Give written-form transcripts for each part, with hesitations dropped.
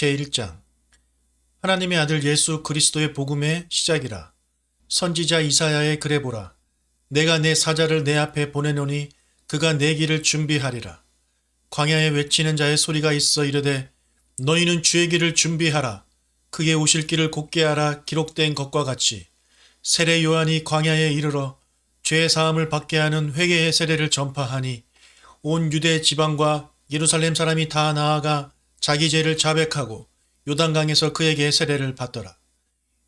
제1장. 하나님의 아들 예수 그리스도의 복음의 시작이라. 선지자 이사야의 글에 보라. 내가 내 사자를 내 앞에 보내노니 그가 내 길을 준비하리라. 광야에 외치는 자의 소리가 있어 이르되 너희는 주의 길을 준비하라. 그의 오실 길을 곧게 하라. 기록된 것과 같이 세례 요한이 광야에 이르러 죄 사함을 받게 하는 회개의 세례를 전파하니 온 유대 지방과 예루살렘 사람이 다 나아가 자기 죄를 자백하고 요단강에서 그에게 세례를 받더라.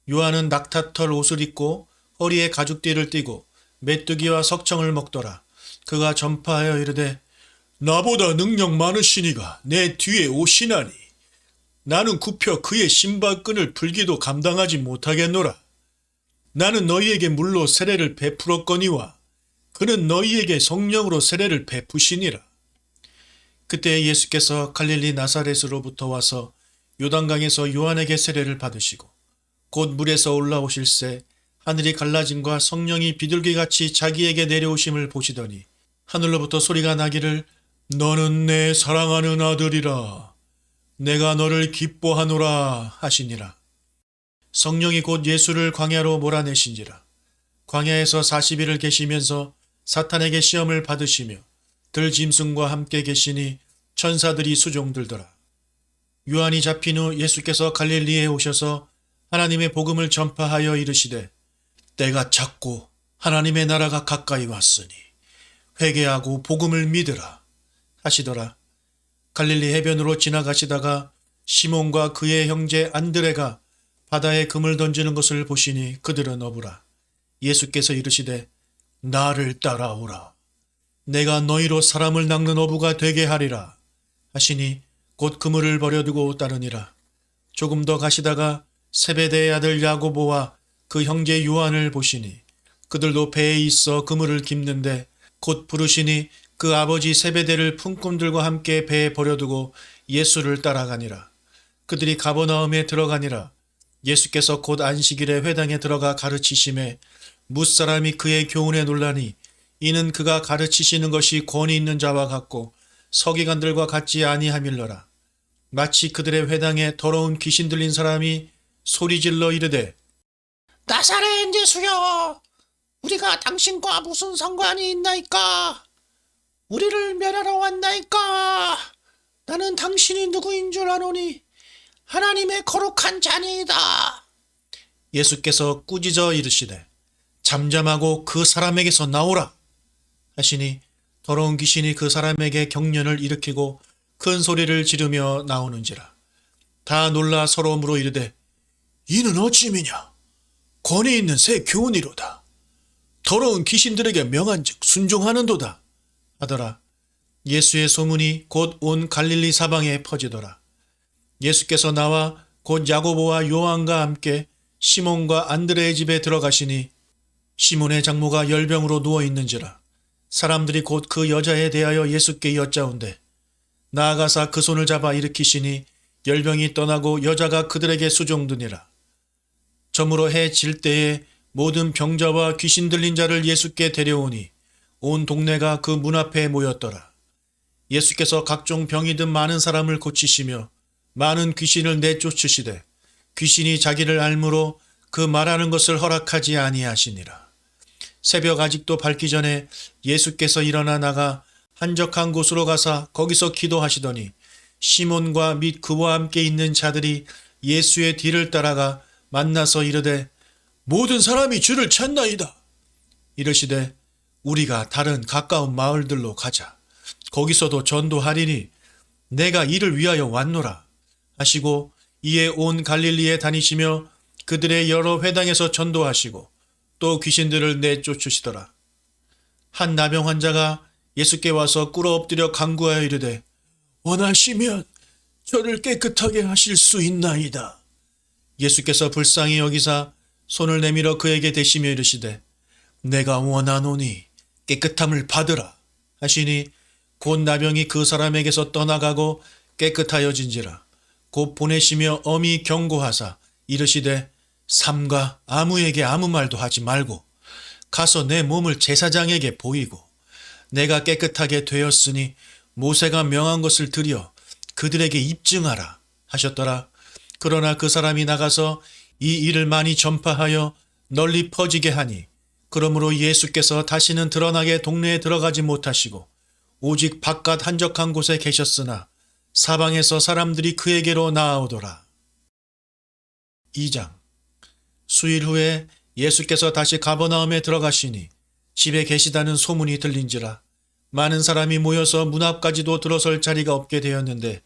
요한은 낙타털 옷을 입고 허리에 가죽띠를 띠고 메뚜기와 석청을 먹더라. 그가 전파하여 이르되 나보다 능력 많으시니가 내 뒤에 오시나니 나는 굽혀 그의 신발끈을 풀기도 감당하지 못하겠노라. 나는 너희에게 물로 세례를 베풀었거니와 그는 너희에게 성령으로 세례를 베푸시니라. 그때 예수께서 갈릴리 나사렛으로부터 와서 요단강에서 요한에게 세례를 받으시고 곧 물에서 올라오실새 하늘이 갈라짐과 성령이 비둘기같이 자기에게 내려오심을 보시더니 하늘로부터 소리가 나기를 너는 내 사랑하는 아들이라 내가 너를 기뻐하노라 하시니라. 성령이 곧 예수를 광야로 몰아내신지라. 광야에서 40일을 계시면서 사탄에게 시험을 받으시며 들짐승과 함께 계시니 천사들이 수종들더라. 요한이 잡힌 후 예수께서 갈릴리에 오셔서 하나님의 복음을 전파하여 이르시되 때가 찼고 하나님의 나라가 가까이 왔으니 회개하고 복음을 믿으라 하시더라. 갈릴리 해변으로 지나가시다가 시몬과 그의 형제 안드레가 바다에 금을 던지는 것을 보시니 그들은 어부라. 예수께서 이르시되 나를 따라오라. 내가 너희로 사람을 낚는 어부가 되게 하리라 하시니 곧 그물을 버려두고 따르니라. 조금 더 가시다가 세베대의 아들 야고보와 그 형제 요한을 보시니 그들도 배에 있어 그물을 깁는데 곧 부르시니 그 아버지 세베대를 품꾼들과 함께 배에 버려두고 예수를 따라가니라. 그들이 가버나움에 들어가니라. 예수께서 곧 안식일에 회당에 들어가 가르치심에 뭇사람이 그의 교훈에 놀라니 이는 그가 가르치시는 것이 권위 있는 자와 같고 서기관들과 같지 아니함일러라. 마치 그들의 회당에 더러운 귀신 들린 사람이 소리질러 이르되 나사렛 예수여, 우리가 당신과 무슨 상관이 있나이까? 우리를 멸하러 왔나이까? 나는 당신이 누구인 줄 아노니 하나님의 거룩한 자니이다. 예수께서 꾸짖어 이르시되 잠잠하고 그 사람에게서 나오라 하시니 더러운 귀신이 그 사람에게 경련을 일으키고 큰 소리를 지르며 나오는지라. 다 놀라 서로 물어 이르되 이는 어찌미냐? 권위 있는 새 교훈이로다. 더러운 귀신들에게 명한즉 순종하는도다 하더라. 예수의 소문이 곧 온 갈릴리 사방에 퍼지더라. 예수께서 나와 곧 야고보와 요한과 함께 시몬과 안드레의 집에 들어가시니 시몬의 장모가 열병으로 누워 있는지라. 사람들이 곧 그 여자에 대하여 예수께 여짜온대 나아가사 그 손을 잡아 일으키시니 열병이 떠나고 여자가 그들에게 수종드니라. 저물어 해 질 때에 모든 병자와 귀신 들린 자를 예수께 데려오니 온 동네가 그 문 앞에 모였더라. 예수께서 각종 병이 든 많은 사람을 고치시며 많은 귀신을 내쫓으시되 귀신이 자기를 알므로 그 말하는 것을 허락하지 아니하시니라. 새벽 아직도 밝기 전에 예수께서 일어나 나가 한적한 곳으로 가사 거기서 기도하시더니 시몬과 및 그와 함께 있는 자들이 예수의 뒤를 따라가 만나서 이르되 모든 사람이 주를 찾나이다. 이르시되 우리가 다른 가까운 마을들로 가자. 거기서도 전도하리니 내가 이를 위하여 왔노라 하시고 이에 온 갈릴리에 다니시며 그들의 여러 회당에서 전도하시고 또 귀신들을 내쫓으시더라. 한 나병 환자가 예수께 와서 꿇어 엎드려 간구하여 이르되 원하시면 저를 깨끗하게 하실 수 있나이다. 예수께서 불쌍히 여기사 손을 내밀어 그에게 대시며 이르시되 내가 원하노니 깨끗함을 받으라 하시니 곧 나병이 그 사람에게서 떠나가고 깨끗하여진지라. 곧 보내시며 엄히 경고하사 이르시되 삼가 아무에게 아무 말도 하지 말고 가서 내 몸을 제사장에게 보이고 내가 깨끗하게 되었으니 모세가 명한 것을 드려 그들에게 입증하라 하셨더라. 그러나 그 사람이 나가서 이 일을 많이 전파하여 널리 퍼지게 하니 그러므로 예수께서 다시는 드러나게 동네에 들어가지 못하시고 오직 바깥 한적한 곳에 계셨으나 사방에서 사람들이 그에게로 나아오더라. 2장. 수일 후에 예수께서 다시 가버나움에 들어가시니 집에 계시다는 소문이 들린지라 많은 사람이 모여서 문 앞까지도 들어설 자리가 없게 되었는데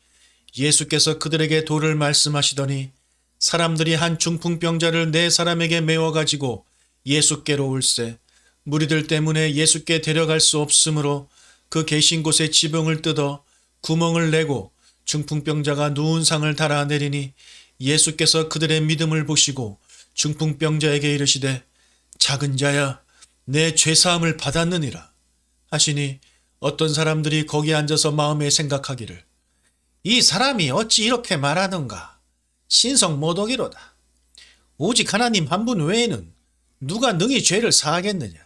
예수께서 그들에게 도를 말씀하시더니 사람들이 한 중풍병자를 네 사람에게 메워가지고 예수께로 올세 무리들 때문에 예수께 데려갈 수 없으므로 그 계신 곳에 지붕을 뜯어 구멍을 내고 중풍병자가 누운 상을 달아내리니 예수께서 그들의 믿음을 보시고 중풍병자에게 이르시되 작은 자야 내 죄사함을 받았느니라 하시니 어떤 사람들이 거기 앉아서 마음에 생각하기를 이 사람이 어찌 이렇게 말하는가 신성 모독이로다. 오직 하나님 한 분 외에는 누가 능히 죄를 사하겠느냐.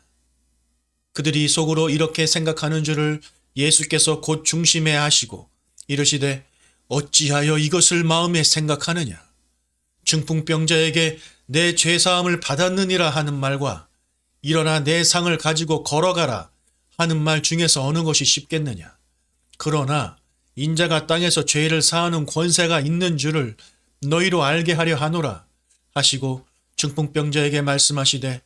그들이 속으로 이렇게 생각하는 줄을 예수께서 곧 중심에 아시고 이르시되 어찌하여 이것을 마음에 생각하느냐. 중풍병자에게 내 죄사함을 받았느니라 하는 말과 일어나 내 상을 가지고 걸어가라 하는 말 중에서 어느 것이 쉽겠느냐. 그러나 인자가 땅에서 죄를 사하는 권세가 있는 줄을 너희로 알게 하려 하노라 하시고 중풍병자에게 말씀하시되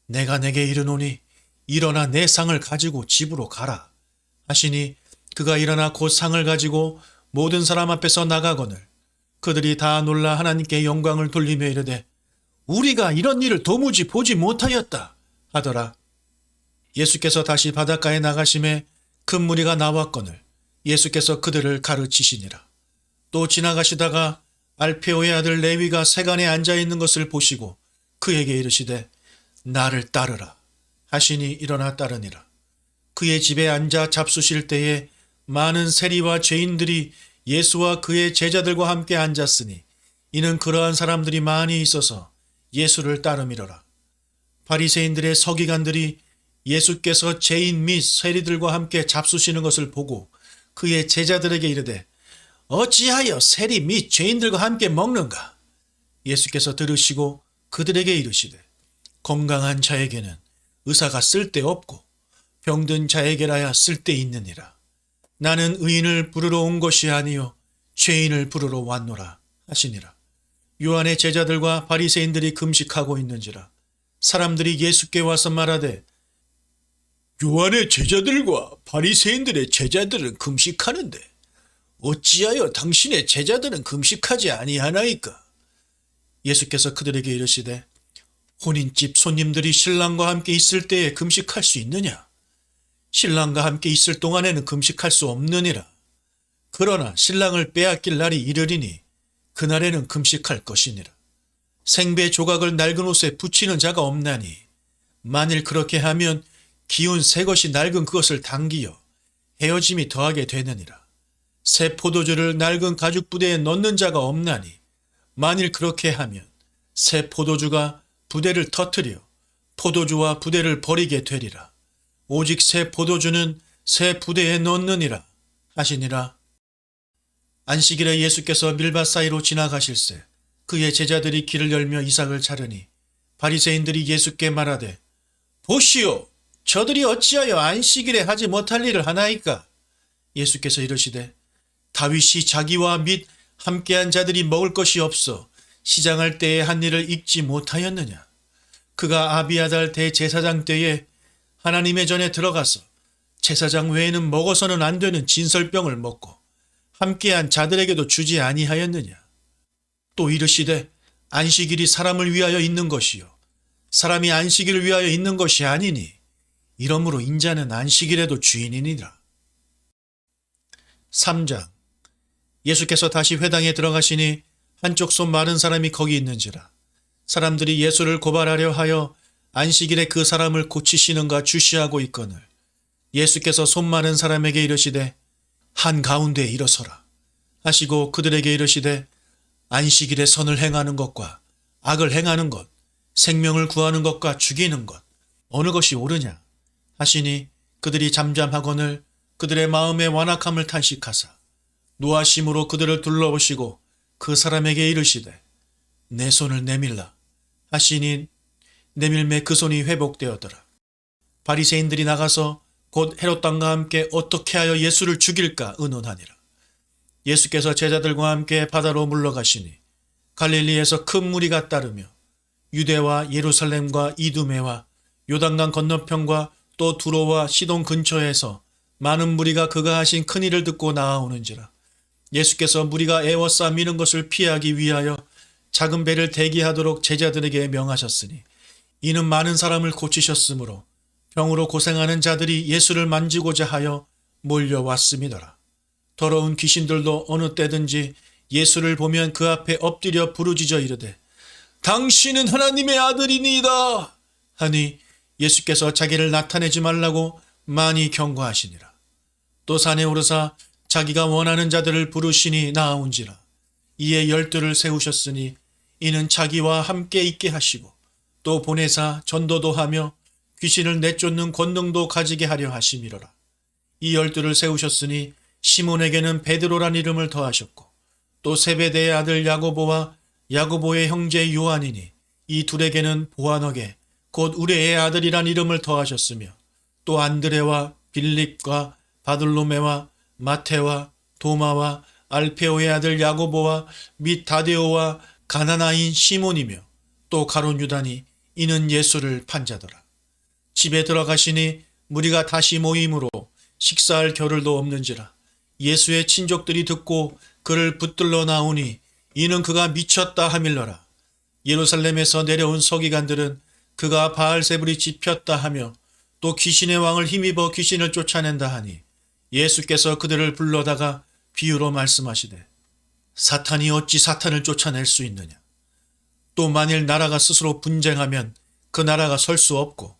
내가 내게 이르노니 일어나 내 상을 가지고 집으로 가라 하시니 그가 일어나 곧 상을 가지고 모든 사람 앞에서 나가거늘 그들이 다 놀라 하나님께 영광을 돌리며 이르되 우리가 이런 일을 도무지 보지 못하였다 하더라. 예수께서 다시 바닷가에 나가심에 큰 무리가 나왔거늘 예수께서 그들을 가르치시니라. 또 지나가시다가 알페오의 아들 레위가 세간에 앉아있는 것을 보시고 그에게 이르시되 나를 따르라 하시니 일어나 따르니라. 그의 집에 앉아 잡수실 때에 많은 세리와 죄인들이 예수와 그의 제자들과 함께 앉았으니 이는 그러한 사람들이 많이 있어서 예수를 따름이로라. 바리새인들의 서기관들이 예수께서 죄인 및 세리들과 함께 잡수시는 것을 보고 그의 제자들에게 이르되 어찌하여 세리 및 죄인들과 함께 먹는가? 예수께서 들으시고 그들에게 이르시되 건강한 자에게는 의사가 쓸데없고 병든 자에게라야 쓸데있느니라. 나는 의인을 부르러 온 것이 아니요 죄인을 부르러 왔노라 하시니라. 요한의 제자들과 바리새인들이 금식하고 있는지라 사람들이 예수께 와서 말하되 요한의 제자들과 바리새인들의 제자들은 금식하는데 어찌하여 당신의 제자들은 금식하지 아니하나이까? 예수께서 그들에게 이르시되 혼인집 손님들이 신랑과 함께 있을 때에 금식할 수 있느냐? 신랑과 함께 있을 동안에는 금식할 수 없느니라. 그러나 신랑을 빼앗길 날이 이르리니 그날에는 금식할 것이니라. 생배 조각을 낡은 옷에 붙이는 자가 없나니 만일 그렇게 하면 기운 새 것이 낡은 그것을 당기어 헤어짐이 더하게 되느니라. 새 포도주를 낡은 가죽 부대에 넣는 자가 없나니 만일 그렇게 하면 새 포도주가 부대를 터뜨려 포도주와 부대를 버리게 되리라. 오직 새 포도주는 새 부대에 넣느니라 하시니라. 안식일에 예수께서 밀밭 사이로 지나가실새 그의 제자들이 길을 열며 이삭을 자르니 바리새인들이 예수께 말하되 보시오 저들이 어찌하여 안식일에 하지 못할 일을 하나이까? 예수께서 이르시되 다윗이 자기와 및 함께한 자들이 먹을 것이 없어 시장할 때에 한 일을 잊지 못하였느냐? 그가 아비아달 대제사장 때에 하나님의 전에 들어가서 제사장 외에는 먹어서는 안 되는 진설병을 먹고 함께한 자들에게도 주지 아니하였느냐? 또 이르시되 안식일이 사람을 위하여 있는 것이요 사람이 안식일을 위하여 있는 것이 아니니 이러므로 인자는 안식일에도 주인이니라. 3장. 예수께서 다시 회당에 들어가시니 한쪽 손 마른 사람이 거기 있는지라. 사람들이 예수를 고발하려 하여 안식일에 그 사람을 고치시는가 주시하고 있거늘 예수께서 손 마른 사람에게 이르시되 한가운데에 일어서라 하시고 그들에게 이르시되 안식일에 선을 행하는 것과 악을 행하는 것 생명을 구하는 것과 죽이는 것 어느 것이 옳으냐 하시니 그들이 잠잠하거늘 그들의 마음의 완악함을 탄식하사 노하심으로 그들을 둘러보시고 그 사람에게 이르시되 내 손을 내밀라 하시니 내밀매 그 손이 회복되었더라. 바리새인들이 나가서 곧 헤롯 왕과 함께 어떻게 하여 예수를 죽일까 의논하니라. 예수께서 제자들과 함께 바다로 물러가시니 갈릴리에서 큰 무리가 따르며 유대와 예루살렘과 이두메와 요단강 건너편과 또 두로와 시돈 근처에서 많은 무리가 그가 하신 큰 일을 듣고 나아오는지라. 예수께서 무리가 애워싸 미는 것을 피하기 위하여 작은 배를 대기하도록 제자들에게 명하셨으니 이는 많은 사람을 고치셨으므로 병으로 고생하는 자들이 예수를 만지고자 하여 몰려왔음이더라. 더러운 귀신들도 어느 때든지 예수를 보면 그 앞에 엎드려 부르짖어 이르되 당신은 하나님의 아들이니이다 하니 예수께서 자기를 나타내지 말라고 많이 경고하시니라. 또 산에 오르사 자기가 원하는 자들을 부르시니 나아온지라. 이에 12를 세우셨으니 이는 자기와 함께 있게 하시고 또 보내사 전도도 하며 귀신을 내쫓는 권능도 가지게 하려 하심이로라. 이 12를 세우셨으니 시몬에게는 베드로란 이름을 더하셨고 또 세베대의 아들 야고보와 야고보의 형제 요한이니 이 둘에게는 보아너게 곧 우레의 아들이란 이름을 더하셨으며 또 안드레와 빌립과 바들로메와 마테와 도마와 알페오의 아들 야고보와 및 다데오와 가나나인 시몬이며 또 가룟 유다니 이는 예수를 판자더라. 집에 들어가시니 무리가 다시 모임으로 식사할 겨를도 없는지라. 예수의 친족들이 듣고 그를 붙들러 나오니 이는 그가 미쳤다 하밀러라. 예루살렘에서 내려온 서기관들은 그가 바알세불이 짚혔다 하며 또 귀신의 왕을 힘입어 귀신을 쫓아낸다 하니 예수께서 그들을 불러다가 비유로 말씀하시되 사탄이 어찌 사탄을 쫓아낼 수 있느냐. 또 만일 나라가 스스로 분쟁하면 그 나라가 설 수 없고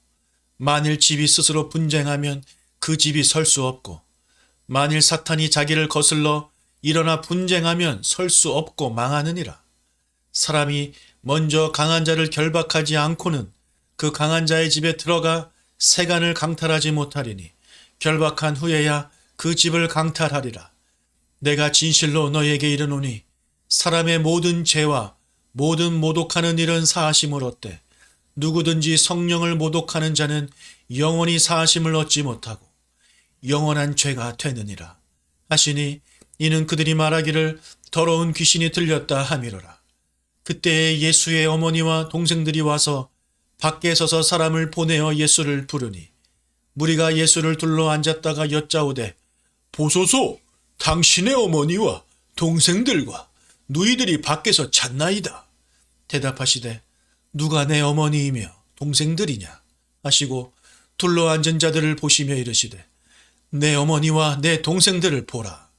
만일 집이 스스로 분쟁하면 그 집이 설 수 없고 만일 사탄이 자기를 거슬러 일어나 분쟁하면 설 수 없고 망하느니라. 사람이 먼저 강한 자를 결박하지 않고는 그 강한 자의 집에 들어가 세간을 강탈하지 못하리니 결박한 후에야 그 집을 강탈하리라. 내가 진실로 너희에게 이르노니 사람의 모든 죄와 모든 모독하는 일은 사하심을 얻되 누구든지 성령을 모독하는 자는 영원히 사하심을 얻지 못하고 영원한 죄가 되느니라 하시니 이는 그들이 말하기를 더러운 귀신이 들렸다 함이로라. 그때에 예수의 어머니와 동생들이 와서 밖에 서서 사람을 보내어 예수를 부르니 무리가 예수를 둘러 앉았다가 여짜오되 보소서 당신의 어머니와 동생들과 누이들이 밖에서 잤나이다. 대답하시되 누가 내 어머니이며 동생들이냐 하시고 둘러 앉은 자들을 보시며 이르시되 내 어머니와 내 동생들을 보라.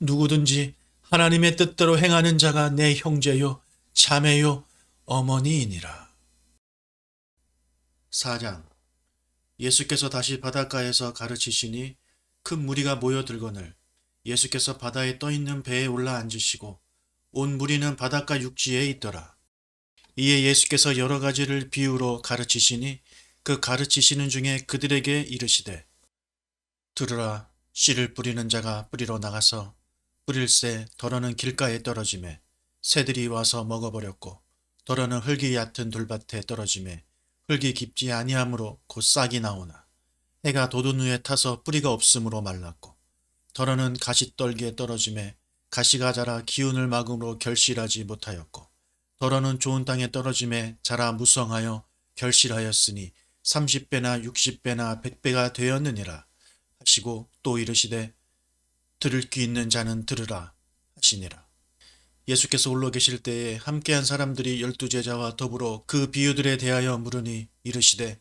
누구든지 하나님의 뜻대로 행하는 자가 내 형제요 자매요 어머니이니라. 4장. 예수께서 다시 바닷가에서 가르치시니 큰 무리가 모여들거늘 예수께서 바다에 떠있는 배에 올라 앉으시고 온 무리는 바닷가 육지에 있더라. 이에 예수께서 여러 가지를 비유로 가르치시니 그 가르치시는 중에 그들에게 이르시되 들으라. 씨를 뿌리는 자가 뿌리러 나가서 뿌릴새 더러는 길가에 떨어지매 새들이 와서 먹어버렸고 더러는 흙이 얕은 돌밭에 떨어지매 흙이 깊지 아니하므로 곧 싹이 나오나 해가 돋은 후에 타서 뿌리가 없으므로 말랐고 더러는 가시떨기에 떨어지매 가시가 자라 기운을 막음으로 결실하지 못하였고 더러는 좋은 땅에 떨어지매 자라 무성하여 결실하였으니 30배나 60배나 100배가 되었느니라 하시고 또 이르시되 들을 귀 있는 자는 들으라 하시니라. 예수께서 홀로 계실 때에 함께한 사람들이 12제자와 더불어 그 비유들에 대하여 물으니 이르시되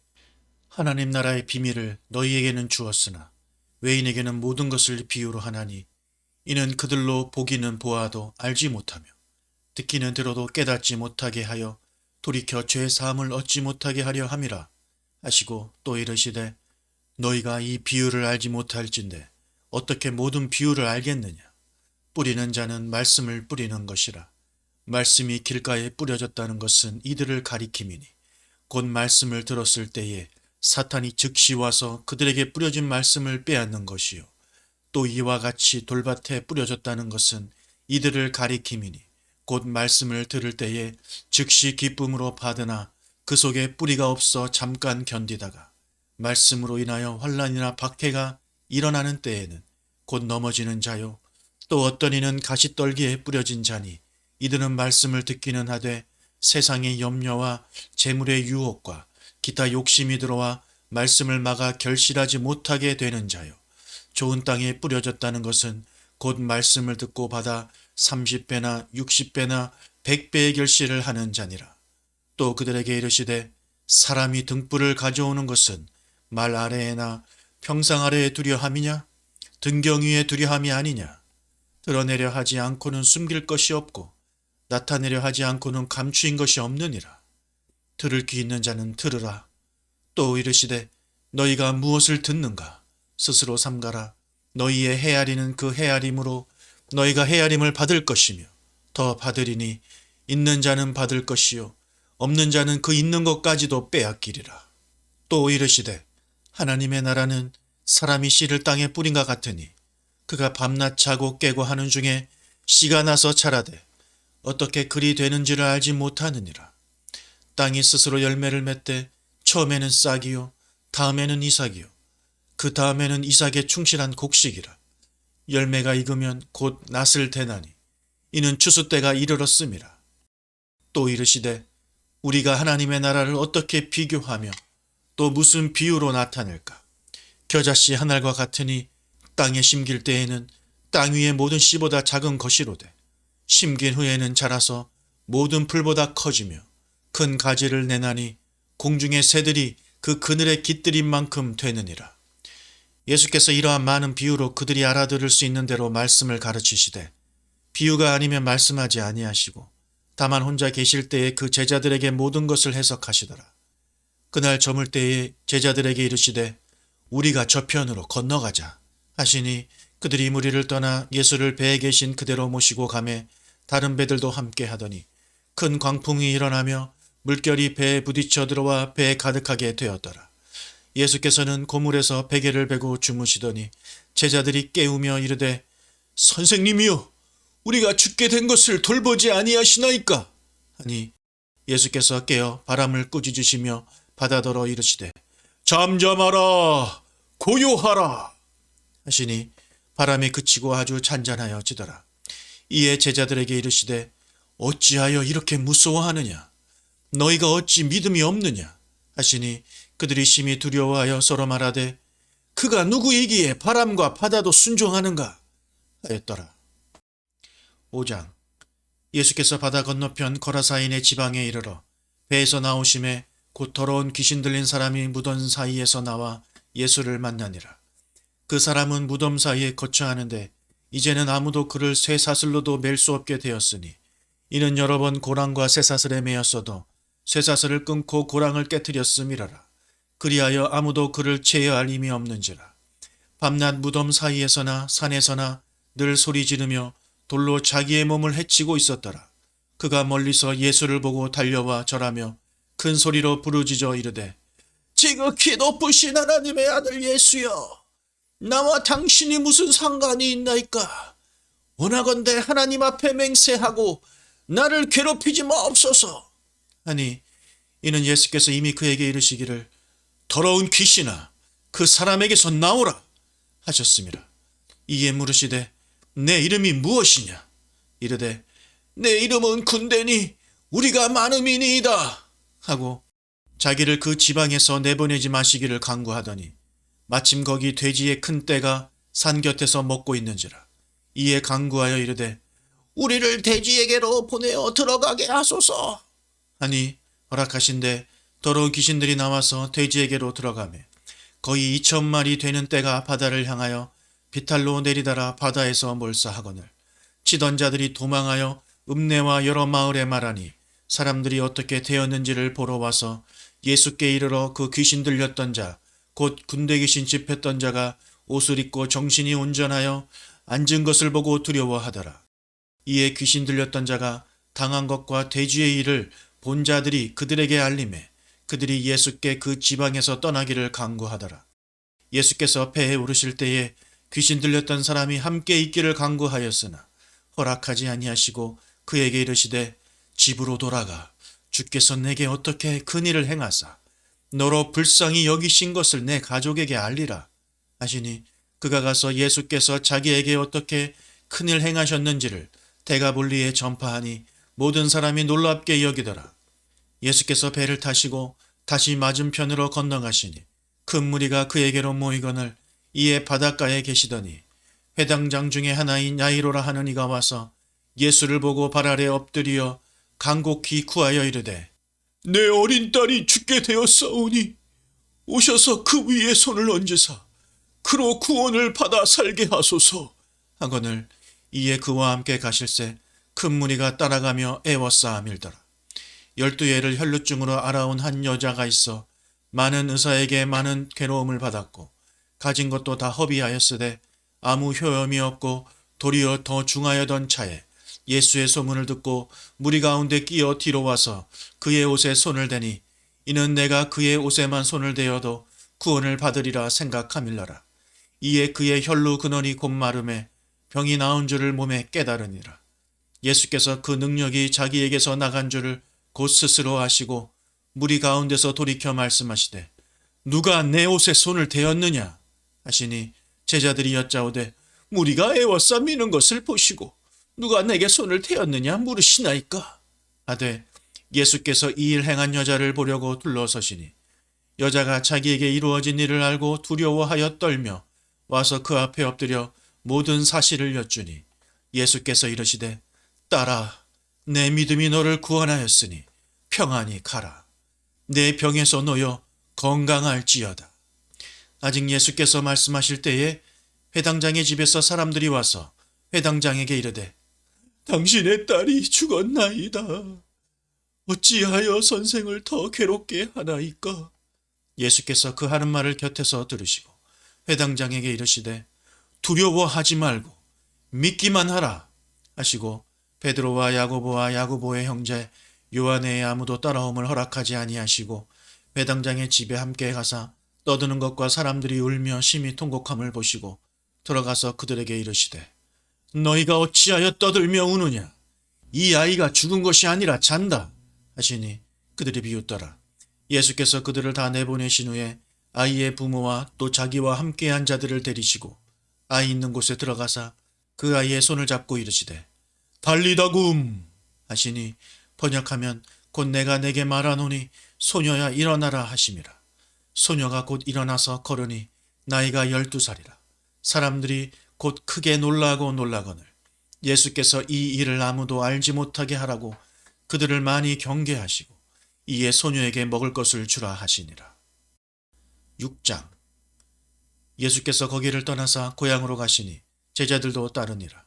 하나님 나라의 비밀을 너희에게는 주었으나 외인에게는 모든 것을 비유로 하나니 이는 그들로 보기는 보아도 알지 못하며 듣기는 들어도 깨닫지 못하게 하여 돌이켜 죄 사함을 얻지 못하게 하려 함이라 하시고 또 이르시되 너희가 이 비유를 알지 못할진대 어떻게 모든 비유를 알겠느냐. 뿌리는 자는 말씀을 뿌리는 것이라. 말씀이 길가에 뿌려졌다는 것은 이들을 가리킴이니 곧 말씀을 들었을 때에 사탄이 즉시 와서 그들에게 뿌려진 말씀을 빼앗는 것이요. 또 이와 같이 돌밭에 뿌려졌다는 것은 이들을 가리킴이니 곧 말씀을 들을 때에 즉시 기쁨으로 받으나 그 속에 뿌리가 없어 잠깐 견디다가 말씀으로 인하여 환난이나 박해가 일어나는 때에는 곧 넘어지는 자요 또 어떤 이는 가시떨기에 뿌려진 자니 이들은 말씀을 듣기는 하되 세상의 염려와 재물의 유혹과 기타 욕심이 들어와 말씀을 막아 결실하지 못하게 되는 자요 좋은 땅에 뿌려졌다는 것은 곧 말씀을 듣고 받아 30배나 60배나 100배의 결실을 하는 자니라. 또 그들에게 이르시되 사람이 등불을 가져오는 것은 말 아래에나 평상 아래에 두려 함이냐 등경 위에 두려 함이 아니냐 드러내려 하지 않고는 숨길 것이 없고 나타내려 하지 않고는 감추인 것이 없느니라. 들을 귀 있는 자는 들으라. 또 이르시되 너희가 무엇을 듣는가 스스로 삼가라. 너희의 헤아리는 그 헤아림으로 너희가 헤아림을 받을 것이며 더 받으리니 있는 자는 받을 것이요 없는 자는 그 있는 것까지도 빼앗기리라. 또 이르시되 하나님의 나라는 사람이 씨를 땅에 뿌린과 같으니 그가 밤낮 자고 깨고 하는 중에 씨가 나서 자라되 어떻게 그리 되는지를 알지 못하느니라. 땅이 스스로 열매를 맺되 처음에는 싹이요 다음에는 이삭이요 그 다음에는 이삭에 충실한 곡식이라. 열매가 익으면 곧 낫을 대나니 이는 추수 때가 이르렀음이라. 또 이르시되 우리가 하나님의 나라를 어떻게 비교하며 또 무슨 비유로 나타낼까. 겨자씨 한 알과 같으니 땅에 심길 때에는 땅 위의 모든 씨보다 작은 것이로되 심긴 후에는 자라서 모든 풀보다 커지며 큰 가지를 내나니 공중의 새들이 그 그늘에 깃들인 만큼 되느니라. 예수께서 이러한 많은 비유로 그들이 알아들을 수 있는 대로 말씀을 가르치시되 비유가 아니면 말씀하지 아니하시고 다만 혼자 계실 때에 그 제자들에게 모든 것을 해석하시더라. 그날 저물 때에 제자들에게 이르시되 우리가 저편으로 건너가자 하시니 그들이 무리를 떠나 예수를 배에 계신 그대로 모시고 가매 다른 배들도 함께 하더니 큰 광풍이 일어나며 물결이 배에 부딪혀 들어와 배에 가득하게 되었더라. 예수께서는 고물에서 베개를 베고 주무시더니 제자들이 깨우며 이르되 선생님이여 우리가 죽게 된 것을 돌보지 아니하시나이까 하니 예수께서 깨어 바람을 꾸짖으시며 바다더러 이르시되 잠잠하라 고요하라 하시니 바람이 그치고 아주 잔잔하여지더라. 이에 제자들에게 이르시되 어찌하여 이렇게 무서워하느냐 너희가 어찌 믿음이 없느냐 하시니 그들이 심히 두려워하여 서로 말하되 그가 누구이기에 바람과 바다도 순종하는가 하였더라. 5장. 예수께서 바다 건너편 거라사인의 지방에 이르러 배에서 나오심에 곧 더러운 귀신 들린 사람이 무덤 사이에서 나와 예수를 만나니라. 그 사람은 무덤 사이에 거처하는데 이제는 아무도 그를 쇠사슬로도 맬 수 없게 되었으니 이는 여러 번 고랑과 쇠사슬에 매였어도 쇠사슬을 끊고 고랑을 깨뜨렸음이라라. 그리하여 아무도 그를 제어할 힘이 없는지라. 밤낮 무덤 사이에서나 산에서나 늘 소리 지르며 돌로 자기의 몸을 해치고 있었더라. 그가 멀리서 예수를 보고 달려와 절하며 큰 소리로 부르짖어 이르되 지극히 높으신 하나님의 아들 예수여 나와 당신이 무슨 상관이 있나이까. 원하건대 하나님 앞에 맹세하고 나를 괴롭히지 마옵소서 하니 이는 예수께서 이미 그에게 이르시기를 더러운 귀신아 그 사람에게서 나오라 하셨음이라. 이에 물으시되 내 이름이 무엇이냐 이르되 내 이름은 군대니 우리가 많음이니이다 하고 자기를 그 지방에서 내보내지 마시기를 간구하더니 마침 거기 돼지의 큰 떼가 산 곁에서 먹고 있는지라. 이에 간구하여 이르되 우리를 돼지에게로 보내어 들어가게 하소서 하니 허락하신대 더러운 귀신들이 나와서 돼지에게로 들어가매 거의 2,000마리 되는 떼가 바다를 향하여 비탈로 내리다라 바다에서 몰사하거늘 치던 자들이 도망하여 읍내와 여러 마을에 말하니 사람들이 어떻게 되었는지를 보러 와서 예수께 이르러 그 귀신 들렸던 자 곧 군대 귀신 집했던 자가 옷을 입고 정신이 온전하여 앉은 것을 보고 두려워하더라. 이에 귀신 들렸던 자가 당한 것과 돼지의 일을 본 자들이 그들에게 알림해 그들이 예수께 그 지방에서 떠나기를 간구하더라. 예수께서 배에 오르실 때에 귀신 들렸던 사람이 함께 있기를 간구하였으나 허락하지 아니하시고 그에게 이르시되 집으로 돌아가 주께서 내게 어떻게 큰일을 행하사 너로 불쌍히 여기신 것을 내 가족에게 알리라 하시니 그가 가서 예수께서 자기에게 어떻게 큰일 행하셨는지를 데가볼리에 전파하니 모든 사람이 놀랍게 여기더라. 예수께서 배를 타시고 다시 맞은편으로 건너가시니 큰 무리가 그에게로 모이거늘 이에 바닷가에 계시더니 회당장 중에 하나인 야이로라 하는 이가 와서 예수를 보고 발 아래 엎드려 간곡히 구하여 이르되 내 어린 딸이 죽게 되었사오니 오셔서 그 위에 손을 얹으사 그로 구원을 받아 살게 하소서 하거늘 이에 그와 함께 가실새 큰 무리가 따라가며 애워싸아 밀더라. 12예를 혈루증으로 알아온 한 여자가 있어 많은 의사에게 많은 괴로움을 받았고 가진 것도 다 허비하였으되 아무 효험이 없고 도리어 더 중하여던 차에 예수의 소문을 듣고 무리 가운데 끼어 뒤로 와서 그의 옷에 손을 대니 이는 내가 그의 옷에만 손을 대어도 구원을 받으리라 생각함일러라. 이에 그의 혈루 근원이 곧 마름에 병이 나은 줄을 몸에 깨달으니라. 예수께서 그 능력이 자기에게서 나간 줄을 곧 스스로 아시고 무리 가운데서 돌이켜 말씀하시되 누가 내 옷에 손을 대었느냐 하시니 제자들이 여짜오되 무리가 애워싸 미는 것을 보시고 누가 내게 손을 대었느냐 물으시나이까 하되 예수께서 이 일 행한 여자를 보려고 둘러서시니 여자가 자기에게 이루어진 일을 알고 두려워하여 떨며 와서 그 앞에 엎드려 모든 사실을 여쭈니 예수께서 이르시되 딸아 내 믿음이 너를 구원하였으니 평안히 가라. 내 병에서 놓여 건강할지어다. 아직 예수께서 말씀하실 때에 회당장의 집에서 사람들이 와서 회당장에게 이르되 당신의 딸이 죽었나이다. 어찌하여 선생을 더 괴롭게 하나이까? 예수께서 그 하는 말을 곁에서 들으시고 회당장에게 이르시되 두려워하지 말고 믿기만 하라 하시고 베드로와 야고보와 야고보의 형제 요한의 아무도 따라옴을 허락하지 아니하시고 회당장의 집에 함께 가사 떠드는 것과 사람들이 울며 심히 통곡함을 보시고 들어가서 그들에게 이르시되 너희가 어찌하여 떠들며 우느냐? 이 아이가 죽은 것이 아니라 잔다 하시니 그들이 비웃더라. 예수께서 그들을 다 내보내신 후에 아이의 부모와 또 자기와 함께한 자들을 데리시고 아이 있는 곳에 들어가사 그 아이의 손을 잡고 이르시되 달리다굼 하시니 번역하면 곧 내가 내게 말하노니 소녀야 일어나라 하심이라. 소녀가 곧 일어나서 걸으니 나이가 12살이라. 사람들이 곧 크게 놀라거늘 예수께서 이 일을 아무도 알지 못하게 하라고 그들을 많이 경계하시고 이에 소녀에게 먹을 것을 주라 하시니라. 6장. 예수께서 거기를 떠나사 고향으로 가시니 제자들도 따르니라.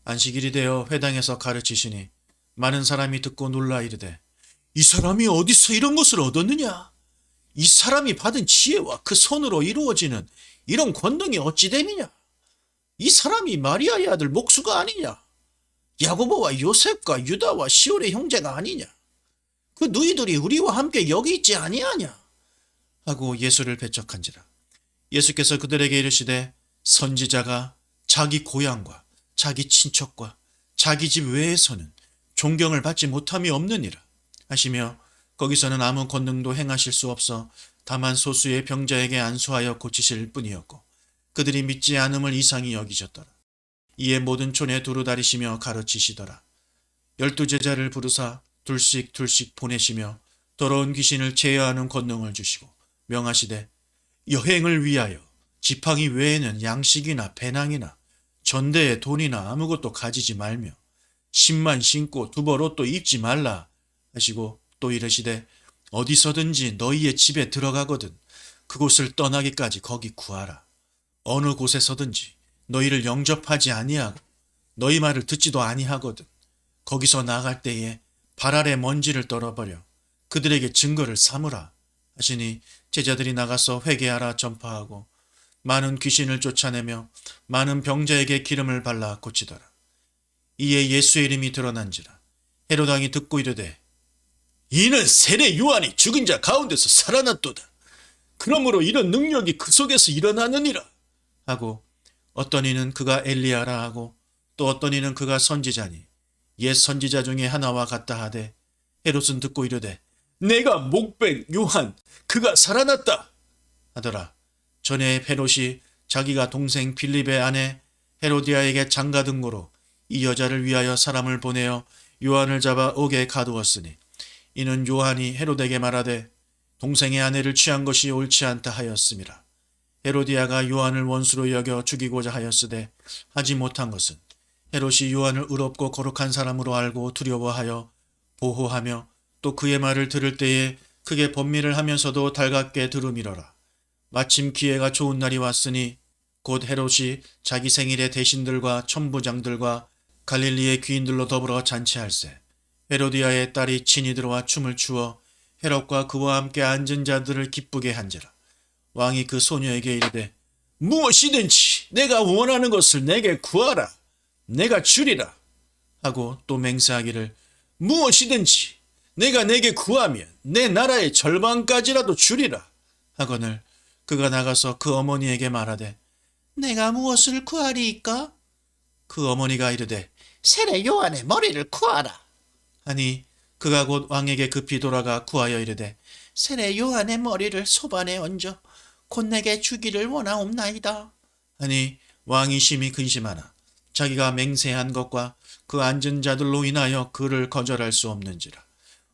안식일이 되어 회당에서 가르치시니 많은 사람이 듣고 놀라 이르되 이 사람이 어디서 이런 것을 얻었느냐? 이 사람이 받은 지혜와 그 손으로 이루어지는 이런 권능이 어찌 됨이냐? 이 사람이 마리아의 아들 목수가 아니냐? 야고보와 요셉과 유다와 시올의 형제가 아니냐? 그 누이들이 우리와 함께 여기 있지 아니하냐? 하고 예수를 배척한지라. 예수께서 그들에게 이르시되 선지자가 자기 고향과 자기 친척과 자기 집 외에서는 존경을 받지 못함이 없느니라 하시며 거기서는 아무 권능도 행하실 수 없어 다만 소수의 병자에게 안수하여 고치실 뿐이었고 그들이 믿지 않음을 이상히 여기셨더라. 이에 모든 촌에 두루 다니시며 가르치시더라. 12제자를 부르사 둘씩 보내시며 더러운 귀신을 제어하는 권능을 주시고 명하시되 여행을 위하여 지팡이 외에는 양식이나 배낭이나 전대에 돈이나 아무것도 가지지 말며 신만 신고 두벌 옷도 입지 말라 하시고 또 이르시되 어디서든지 너희의 집에 들어가거든 그곳을 떠나기까지 거기 구하라. 어느 곳에서든지 너희를 영접하지 아니하고 너희 말을 듣지도 아니하거든 거기서 나갈 때에 발 아래 먼지를 떨어버려 그들에게 증거를 삼으라 하시니 제자들이 나가서 회개하라 전파하고 많은 귀신을 쫓아내며 많은 병자에게 기름을 발라 고치더라. 이에 예수의 이름이 드러난지라. 헤롯 왕이 듣고 이르되 이는 세례 요한이 죽은 자 가운데서 살아났도다. 그러므로 이런 능력이 그 속에서 일어나느니라 하고 어떤 이는 그가 엘리야라 하고 또 어떤 이는 그가 선지자니 옛 선지자 중에 하나와 같다 하되 헤롯은 듣고 이르되 내가 목벤 요한 그가 살아났다 하더라. 전에 헤롯이 자기가 동생 빌립의 아내 헤로디아에게 장가 등고로 이 여자를 위하여 사람을 보내어 요한을 잡아 옥에 가두었으니 이는 요한이 헤롯에게 말하되 동생의 아내를 취한 것이 옳지 않다 하였음이라. 헤로디아가 요한을 원수로 여겨 죽이고자 하였으되 하지 못한 것은 헤롯이 요한을 의롭고 거룩한 사람으로 알고 두려워하여 보호하며 또 그의 말을 들을 때에 크게 번민을 하면서도 달갑게 들음이러라. 마침 기회가 좋은 날이 왔으니 곧 헤롯이 자기 생일에 대신들과 천부장들과 갈릴리의 귀인들로 더불어 잔치할세. 헤로디아의 딸이 친히 들어와 춤을 추어 헤롯과 그와 함께 앉은 자들을 기쁘게 한지라. 왕이 그 소녀에게 이르되 무엇이든지 내가 원하는 것을 내게 구하라. 내가 주리라. 하고 또 맹세하기를 무엇이든지 내가 내게 구하면 내 나라의 절반까지라도 주리라. 하거늘 그가 나가서 그 어머니에게 말하되 내가 무엇을 구하리이까? 그 어머니가 이르되 세례 요한의 머리를 구하라. 하니 그가 곧 왕에게 급히 돌아가 구하여 이르되 세례 요한의 머리를 소반에 얹어 곧 내게 주기를 원하옵나이다. 하니 왕이 심히 근심하나 자기가 맹세한 것과 그 앉은 자들로 인하여 그를 거절할 수 없는지라.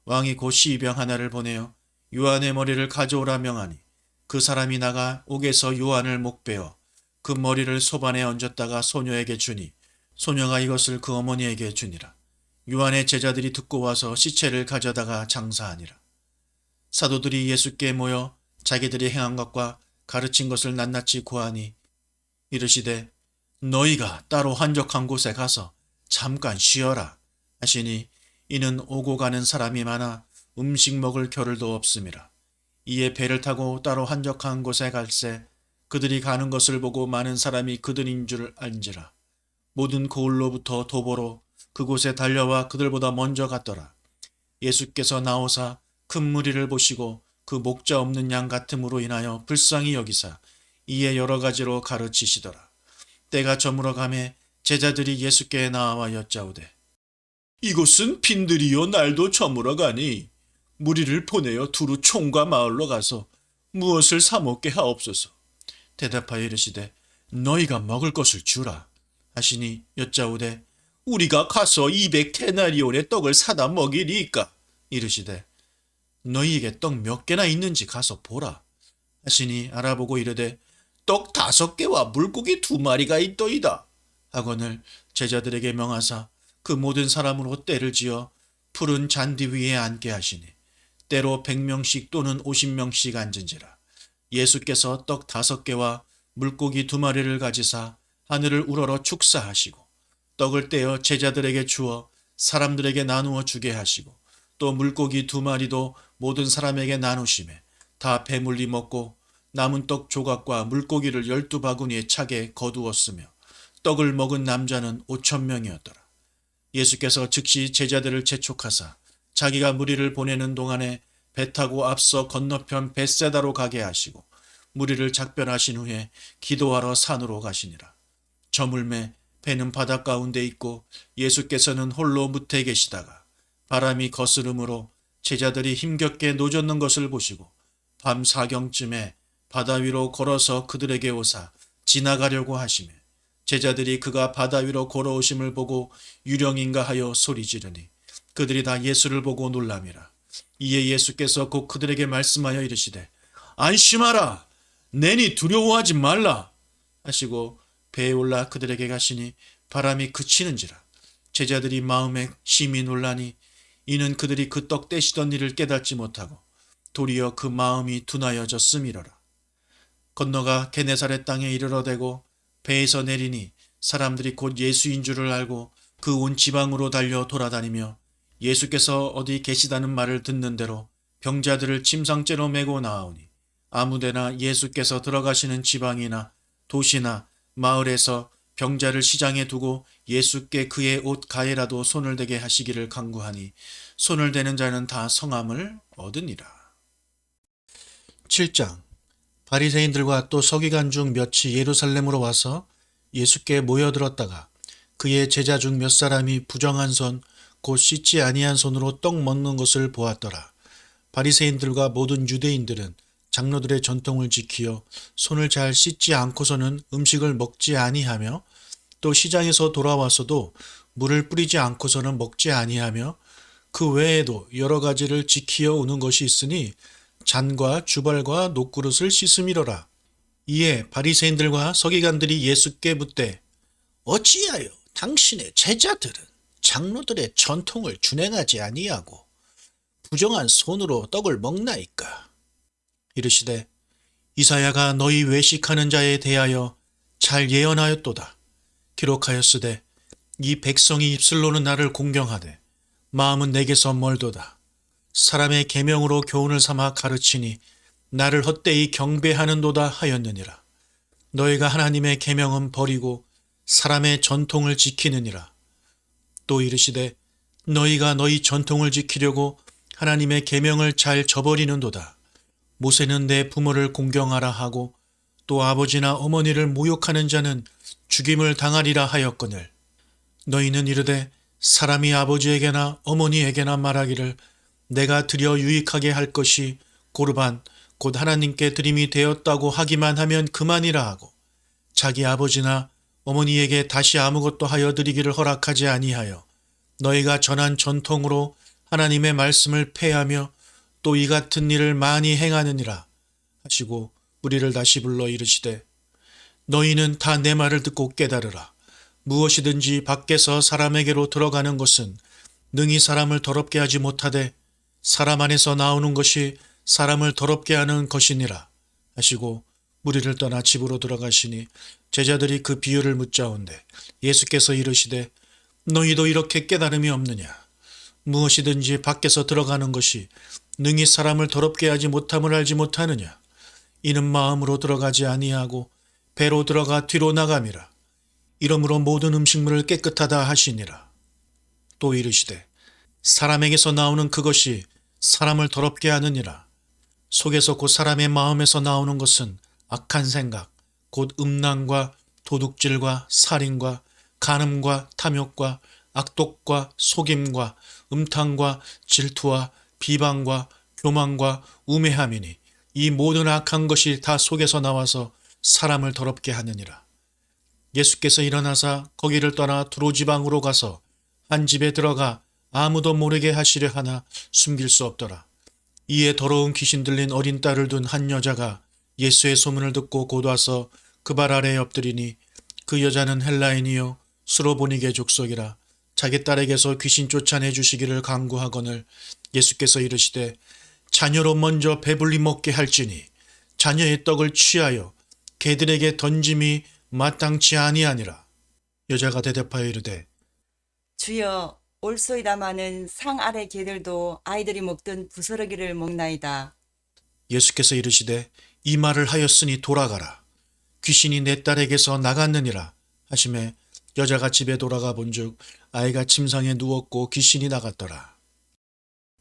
왕이 곧 시병 하나를 보내어 요한의 머리를 가져오라 명하니 그 사람이 나가 옥에서 요한을 목베어 그 머리를 소반에 얹었다가 소녀에게 주니 소녀가 이것을 그 어머니에게 주니라. 요한의 제자들이 듣고 와서 시체를 가져다가 장사하니라. 사도들이 예수께 모여 자기들이 행한 것과 가르친 것을 낱낱이 고하니 이르시되 너희가 따로 한적한 곳에 가서 잠깐 쉬어라 하시니 이는 오고 가는 사람이 많아 음식 먹을 겨를도 없음이라. 이에 배를 타고 따로 한적한 곳에 갈새 그들이 가는 것을 보고 많은 사람이 그들인 줄 알지라. 모든 고을로부터 도보로 그곳에 달려와 그들보다 먼저 갔더라. 예수께서 나오사 큰 무리를 보시고 그 목자 없는 양 같음으로 인하여 불쌍히 여기사 이에 여러 가지로 가르치시더라. 때가 저물어 가매 제자들이 예수께 나와 여짜오되 이곳은 빈들이요 날도 저물어 가니 무리를 보내어 두루 총과 마을로 가서 무엇을 사 먹게 하옵소서. 대답하여 이르시되 너희가 먹을 것을 주라 하시니 여짜오되 우리가 가서 200데나리온의 떡을 사다 먹이리이까. 이르시되 너희에게 떡 몇 개나 있는지 가서 보라 하시니 알아보고 이르되 떡 5개와 물고기 2마리가 있더이다 하거늘 제자들에게 명하사 그 모든 사람으로 떼를 지어 푸른 잔디 위에 앉게 하시니 때로 100명씩 또는 50명씩 앉은지라. 예수께서 떡 5개와 물고기 2마리를 가지사 하늘을 우러러 축사하시고 떡을 떼어 제자들에게 주어 사람들에게 나누어 주게 하시고 또 물고기 2마리도 모든 사람에게 나누시매 다 배물리 먹고 남은 떡 조각과 물고기를 12바구니에 차게 거두었으며 떡을 먹은 남자는 5,000명이었더라. 예수께서 즉시 제자들을 재촉하사 자기가 무리를 보내는 동안에 배 타고 앞서 건너편 벳세다로 가게 하시고 무리를 작별하신 후에 기도하러 산으로 가시니라. 저물매 배는 바닷 가운데 있고 예수께서는 홀로 무태 계시다가 바람이 거스름으로 제자들이 힘겹게 노젓는 것을 보시고 밤 4경쯤에 바다 위로 걸어서 그들에게 오사 지나가려고 하시매 제자들이 그가 바다 위로 걸어오심을 보고 유령인가 하여 소리 지르니 그들이 다 예수를 보고 놀람이라. 이에 예수께서 곧 그들에게 말씀하여 이르시되 안심하라 내니 두려워하지 말라 하시고 배에 올라 그들에게 가시니 바람이 그치는지라. 제자들이 마음에 심히 놀라니 이는 그들이 그 떡 떼시던 일을 깨닫지 못하고 도리어 그 마음이 둔하여졌음이로라. 건너가 게네사렛 땅에 이르러대고 배에서 내리니 사람들이 곧 예수인 줄을 알고 그 온 지방으로 달려 돌아다니며 예수께서 어디 계시다는 말을 듣는 대로 병자들을 침상째로 메고 나아오니 아무데나 예수께서 들어가시는 지방이나 도시나 마을에서 병자를 시장에 두고 예수께 그의 옷 가에라도 손을 대게 하시기를 간구하니 손을 대는 자는 다 성함을 얻으니라. 7장. 바리새인들과 또 서기관 중 몇이 예루살렘으로 와서 예수께 모여들었다가 그의 제자 중 몇 사람이 부정한 손 곧 씻지 아니한 손으로 떡 먹는 것을 보았더라. 바리새인들과 모든 유대인들은 장로들의 전통을 지키어 손을 잘 씻지 않고서는 음식을 먹지 아니하며 또 시장에서 돌아와서도 물을 뿌리지 않고서는 먹지 아니하며 그 외에도 여러 가지를 지키어 오는 것이 있으니 잔과 주발과 녹그릇을 씻음이로라. 이에 바리새인들과 서기관들이 예수께 묻되 어찌하여 당신의 제자들은 장로들의 전통을 준행하지 아니하고 부정한 손으로 떡을 먹나이까? 이르시되 이사야가 너희 외식하는 자에 대하여 잘 예언하였도다. 기록하였으되 이 백성이 입술로는 나를 공경하되 마음은 내게서 멀도다. 사람의 계명으로 교훈을 삼아 가르치니 나를 헛되이 경배하는도다 하였느니라. 너희가 하나님의 계명은 버리고 사람의 전통을 지키느니라. 또 이르시되 너희가 너희 전통을 지키려고 하나님의 계명을 잘 저버리는도다. 모세는 내 부모를 공경하라 하고 또 아버지나 어머니를 모욕하는 자는 죽임을 당하리라 하였거늘 너희는 이르되 사람이 아버지에게나 어머니에게나 말하기를 내가 드려 유익하게 할 것이 고르반 곧 하나님께 드림이 되었다고 하기만 하면 그만이라 하고 자기 아버지나 어머니에게 다시 아무것도 하여 드리기를 허락하지 아니하여 너희가 전한 전통으로 하나님의 말씀을 폐하며 또 이 같은 일을 많이 행하느니라 하시고 우리를 다시 불러 이르시되 너희는 다 내 말을 듣고 깨달으라. 무엇이든지 밖에서 사람에게로 들어가는 것은 능히 사람을 더럽게 하지 못하되 사람 안에서 나오는 것이 사람을 더럽게 하는 것이니라 하시고 무리를 떠나 집으로 들어가시니 제자들이 그 비유를 묻자온데 예수께서 이르시되 너희도 이렇게 깨달음이 없느냐? 무엇이든지 밖에서 들어가는 것이 능히 사람을 더럽게 하지 못함을 알지 못하느냐? 이는 마음으로 들어가지 아니하고 배로 들어가 뒤로 나감이라. 이러므로 모든 음식물을 깨끗하다 하시니라. 또 이르시되 사람에게서 나오는 그것이 사람을 더럽게 하느니라. 속에서 곧 사람의 마음에서 나오는 것은 악한 생각, 곧 음란과 도둑질과 살인과 간음과 탐욕과 악독과 속임과 음탕과 질투와 비방과 교만과 우매함이니 이 모든 악한 것이 다 속에서 나와서 사람을 더럽게 하느니라. 예수께서 일어나사 거기를 떠나 두로지방으로 가서 한 집에 들어가 아무도 모르게 하시려 하나 숨길 수 없더라. 이에 더러운 귀신 들린 어린 딸을 둔 한 여자가 예수의 소문을 듣고 곧 와서 그 발 아래에 엎드리니 그 여자는 헬라인이요 수로보니게 족속이라. 자기 딸에게서 귀신 쫓아내 주시기를 간구하거늘 예수께서 이르시되 자녀로 먼저 배불리 먹게 할지니 자녀의 떡을 취하여 개들에게 던짐이 마땅치 아니하니라. 여자가 대답하여 이르되 주여, 올소이다마는 상 아래 개들도 아이들이 먹던 부스러기를 먹나이다. 예수께서 이르시되 이 말을 하였으니 돌아가라. 귀신이 내 딸에게서 나갔느니라 하시매 여자가 집에 돌아가 본즉 아이가 침상에 누웠고 귀신이 나갔더라.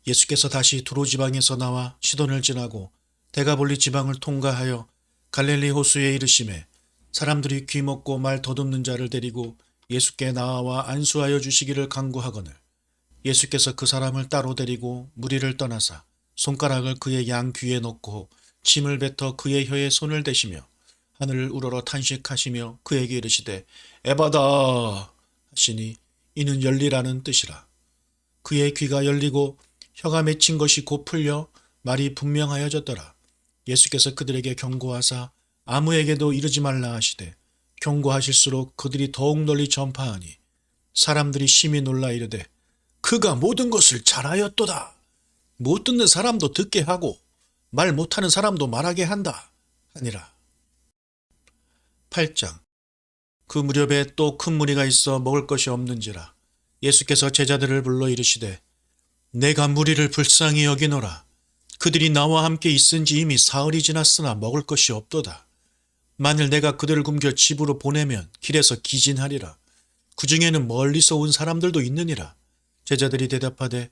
예수께서 다시 두로 지방에서 나와 시돈을 지나고 데가볼리 지방을 통과하여 갈릴리 호수에 이르시매 사람들이 귀 먹고 말 더듬는 자를 데리고 예수께 나와 안수하여 주시기를 간구하거늘 예수께서 그 사람을 따로 데리고 무리를 떠나사 손가락을 그의 양 귀에 넣고 침을 뱉어 그의 혀에 손을 대시며 하늘을 우러러 탄식하시며 그에게 이르시되 에바다 하시니 이는 열리라는 뜻이라. 그의 귀가 열리고 혀가 맺힌 것이 곧 풀려 말이 분명하여졌더라. 예수께서 그들에게 경고하사 아무에게도 이르지 말라 하시되 경고하실수록 그들이 더욱 널리 전파하니 사람들이 심히 놀라 이르되 그가 모든 것을 잘하였도다. 못 듣는 사람도 듣게 하고 말 못하는 사람도 말하게 한다 하니라. 8장. 그 무렵에 또 큰 무리가 있어 먹을 것이 없는지라 예수께서 제자들을 불러 이르시되 내가 무리를 불쌍히 여기노라. 그들이 나와 함께 있은지 이미 사흘이 지났으나 먹을 것이 없도다. 만일 내가 그들을 굶겨 집으로 보내면 길에서 기진하리라. 그 중에는 멀리서 온 사람들도 있느니라. 제자들이 대답하되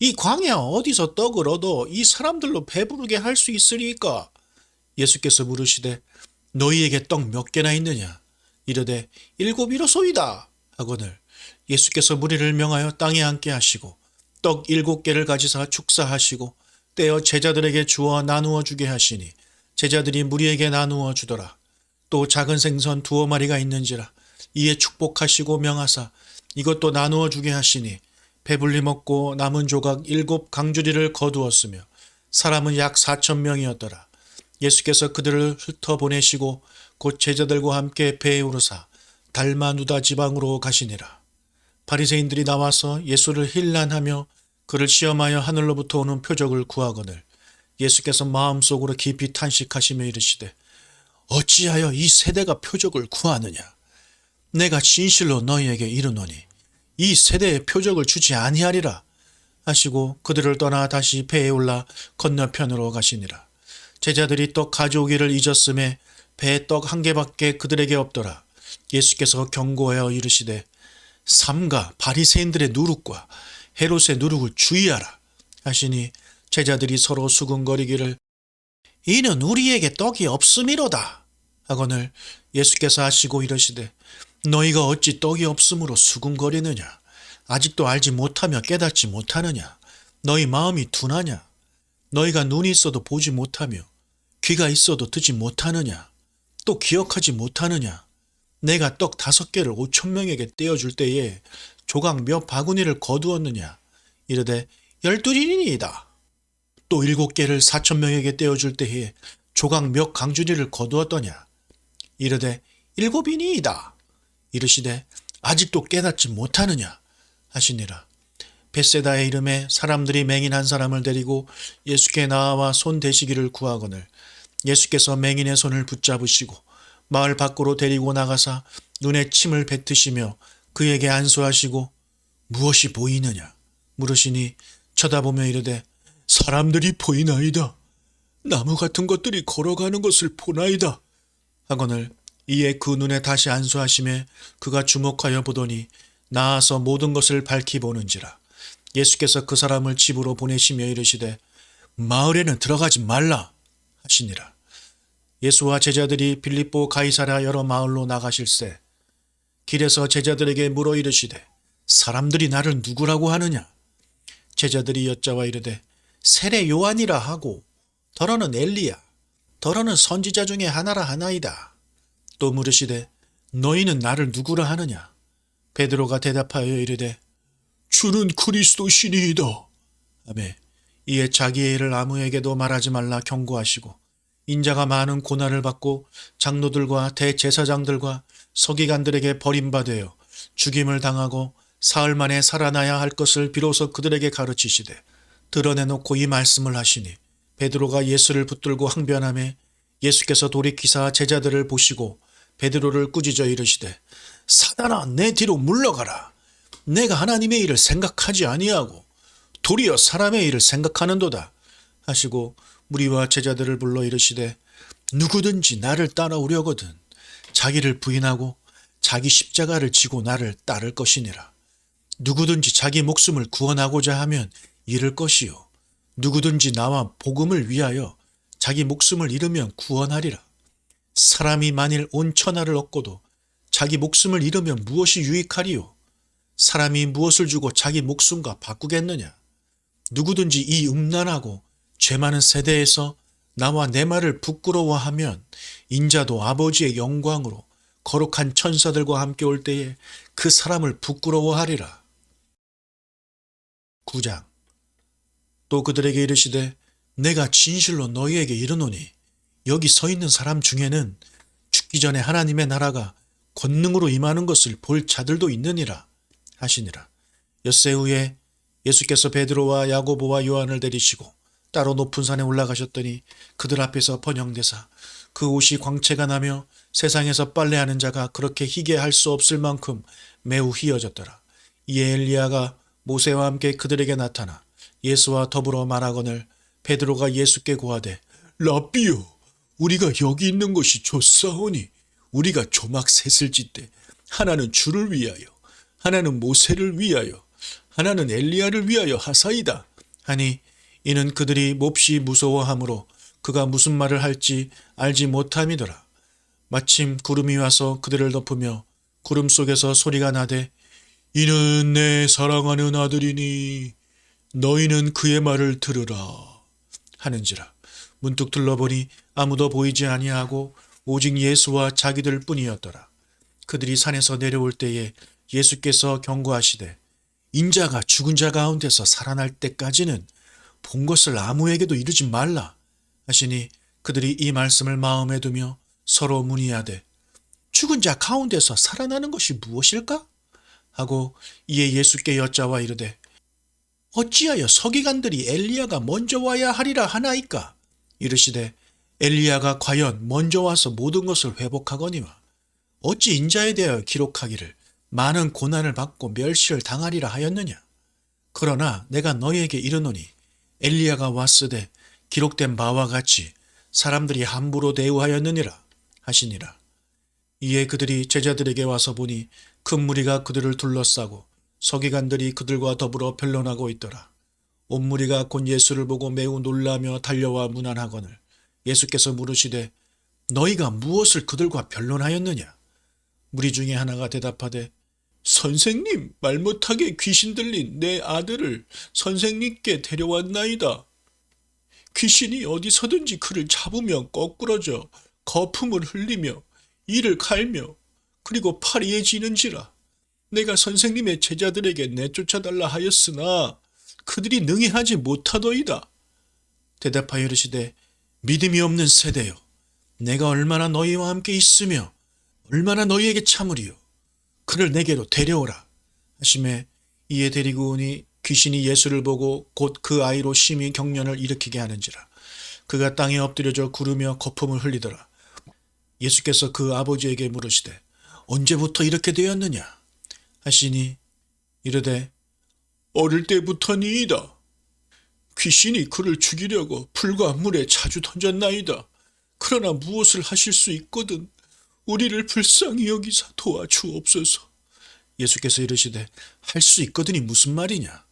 이 광야 어디서 떡을 얻어 이 사람들로 배부르게 할 수 있으리까? 예수께서 물으시되 너희에게 떡 몇 개나 있느냐? 이르되 7이로소이다 하거늘 예수께서 무리를 명하여 땅에 앉게 하시고 떡 7개를 가지사 축사하시고 떼어 제자들에게 주어 나누어 주게 하시니 제자들이 무리에게 나누어 주더라. 또 작은 생선 2마리가 있는지라 이에 축복하시고 명하사 이것도 나누어 주게 하시니 배불리 먹고 남은 조각 7 강주리를 거두었으며 사람은 약 4,000명이었더라. 예수께서 그들을 흩어보내시고 곧 제자들과 함께 배에 오르사 달마누다 지방으로 가시니라. 바리새인들이 나와서 예수를 힐난하며 그를 시험하여 하늘로부터 오는 표적을 구하거늘 예수께서 마음속으로 깊이 탄식하시며 이르시되 어찌하여 이 세대가 표적을 구하느냐. 내가 진실로 너희에게 이르노니 이 세대에 표적을 주지 아니하리라 하시고 그들을 떠나 다시 배에 올라 건너편으로 가시니라. 제자들이 떡 가져오기를 잊었음에 배에 떡 1개밖에 그들에게 없더라. 예수께서 경고하여 이르시되 삼가 바리새인들의 누룩과 헤롯의 누룩을 주의하라 하시니 제자들이 서로 수군거리기를 이는 우리에게 떡이 없음이로다 하거늘 예수께서 하시고 이르시되 너희가 어찌 떡이 없음으로 수군거리느냐. 아직도 알지 못하며 깨닫지 못하느냐. 너희 마음이 둔하냐. 너희가 눈이 있어도 보지 못하며 귀가 있어도 듣지 못하느냐. 또 기억하지 못하느냐. 내가 떡 5개를 5,000명에게 떼어줄 때에 조각 몇 바구니를 거두었느냐. 이르되 12이니이다. 또 7개를 4,000명에게 떼어줄 때에 조각 몇 강주리를 거두었더냐. 이르되 7이니이다. 이르시되 아직도 깨닫지 못하느냐 하시니라. 벳세다의 이름에 사람들이 맹인 한 사람을 데리고 예수께 나와 손 대시기를 구하거늘 예수께서 맹인의 손을 붙잡으시고 마을 밖으로 데리고 나가사 눈에 침을 뱉으시며 그에게 안수하시고 무엇이 보이느냐 물으시니 쳐다보며 이르되 사람들이 보이나이다. 나무 같은 것들이 걸어가는 것을 보나이다 하거늘 이에 그 눈에 다시 안수하심에 그가 주목하여 보더니 나아서 모든 것을 밝히 보는지라. 예수께서 그 사람을 집으로 보내시며 이르시되 마을에는 들어가지 말라 하시니라. 예수와 제자들이 빌립보 가이사랴 여러 마을로 나가실새 길에서 제자들에게 물어 이르시되 사람들이 나를 누구라고 하느냐. 제자들이 여짜와 이르되 세례 요한이라 하고 더러는 엘리야 더러는 선지자 중에 하나라 하나이다. 또 물으시되 너희는 나를 누구라 하느냐. 베드로가 대답하여 이르되 주는 그리스도시니이다 하매 이에 자기의 일을 아무에게도 말하지 말라 경고하시고 인자가 많은 고난을 받고 장로들과 대제사장들과 서기관들에게 버림받아 죽임을 당하고 사흘 만에 살아나야 할 것을 비로소 그들에게 가르치시되 드러내놓고 이 말씀을 하시니 베드로가 예수를 붙들고 항변하매 예수께서 돌이키사 제자들을 보시고 베드로를 꾸짖어 이르시되 사단아 내 뒤로 물러가라. 내가 하나님의 일을 생각하지 아니하고 도리어 사람의 일을 생각하는도다 하시고 무리와 제자들을 불러 이르시되 누구든지 나를 따라오려거든 자기를 부인하고 자기 십자가를 지고 나를 따를 것이니라. 누구든지 자기 목숨을 구원하고자 하면 잃을 것이요 누구든지 나와 복음을 위하여 자기 목숨을 잃으면 구원하리라. 사람이 만일 온 천하를 얻고도 자기 목숨을 잃으면 무엇이 유익하리요. 사람이 무엇을 주고 자기 목숨과 바꾸겠느냐. 누구든지 이 음란하고 죄 많은 세대에서 나와 내 말을 부끄러워하면 인자도 아버지의 영광으로 거룩한 천사들과 함께 올 때에 그 사람을 부끄러워하리라. 9장. 또 그들에게 이르시되 내가 진실로 너희에게 이르노니 여기 서 있는 사람 중에는 죽기 전에 하나님의 나라가 권능으로 임하는 것을 볼 자들도 있느니라 하시니라. 엿새 후에 예수께서 베드로와 야고보와 요한을 데리시고 따로 높은 산에 올라가셨더니 그들 앞에서 번영되사 그 옷이 광채가 나며 세상에서 빨래하는 자가 그렇게 희게 할 수 없을 만큼 매우 희어졌더라. 이에 엘리야가 모세와 함께 그들에게 나타나 예수와 더불어 말하거늘 베드로가 예수께 고하되 랍비요 우리가 여기 있는 것이 좋사오니 우리가 조막 셋을 짓되 하나는 주를 위하여 하나는 모세를 위하여 하나는 엘리야를 위하여 하사이다 하니 이는 그들이 몹시 무서워하므로 그가 무슨 말을 할지 알지 못함이더라. 마침 구름이 와서 그들을 덮으며 구름 속에서 소리가 나되 이는 내 사랑하는 아들이니 너희는 그의 말을 들으라 하는지라. 문득 둘러보니 아무도 보이지 아니하고 오직 예수와 자기들 뿐이었더라. 그들이 산에서 내려올 때에 예수께서 경고하시되 인자가 죽은 자 가운데서 살아날 때까지는 본 것을 아무에게도 이르지 말라 하시니 그들이 이 말씀을 마음에 두며 서로 문의하되 죽은 자 가운데서 살아나는 것이 무엇일까? 하고 이에 예수께 여짜와 이르되 어찌하여 서기관들이 엘리야가 먼저 와야 하리라 하나이까? 이르시되 엘리야가 과연 먼저 와서 모든 것을 회복하거니와 어찌 인자에 대하여 기록하기를 많은 고난을 받고 멸시를 당하리라 하였느냐? 그러나 내가 너희에게 이르노니 엘리야가 왔으되 기록된 바와 같이 사람들이 함부로 대우하였느니라 하시니라. 이에 그들이 제자들에게 와서 보니 큰 무리가 그들을 둘러싸고 서기관들이 그들과 더불어 변론하고 있더라. 온 무리가 곧 예수를 보고 매우 놀라며 달려와 문안하거늘 예수께서 물으시되 너희가 무엇을 그들과 변론하였느냐? 무리 중에 하나가 대답하되 선생님, 말 못하게 귀신 들린 내 아들을 선생님께 데려왔나이다. 귀신이 어디서든지 그를 잡으면 거꾸러져 거품을 흘리며 이를 갈며 그리고 파리에 지는지라. 내가 선생님의 제자들에게 내쫓아달라 하였으나 그들이 능히 하지 못하더이다. 대답하여 이르시되 믿음이 없는 세대여, 내가 얼마나 너희와 함께 있으며 얼마나 너희에게 참으리요. 그를 내게로 데려오라 하시매 이에 데리고 오니 귀신이 예수를 보고 곧 그 아이로 심히 경련을 일으키게 하는지라. 그가 땅에 엎드려져 구르며 거품을 흘리더라. 예수께서 그 아버지에게 물으시되 언제부터 이렇게 되었느냐 하시니 이르되 어릴 때부터니이다. 귀신이 그를 죽이려고 불과 물에 자주 던졌나이다. 그러나 무엇을 하실 수 있거든 우리를 불쌍히 여기사 도와주옵소서. 예수께서 이르시되 할 수 있거든이 무슨 말이냐?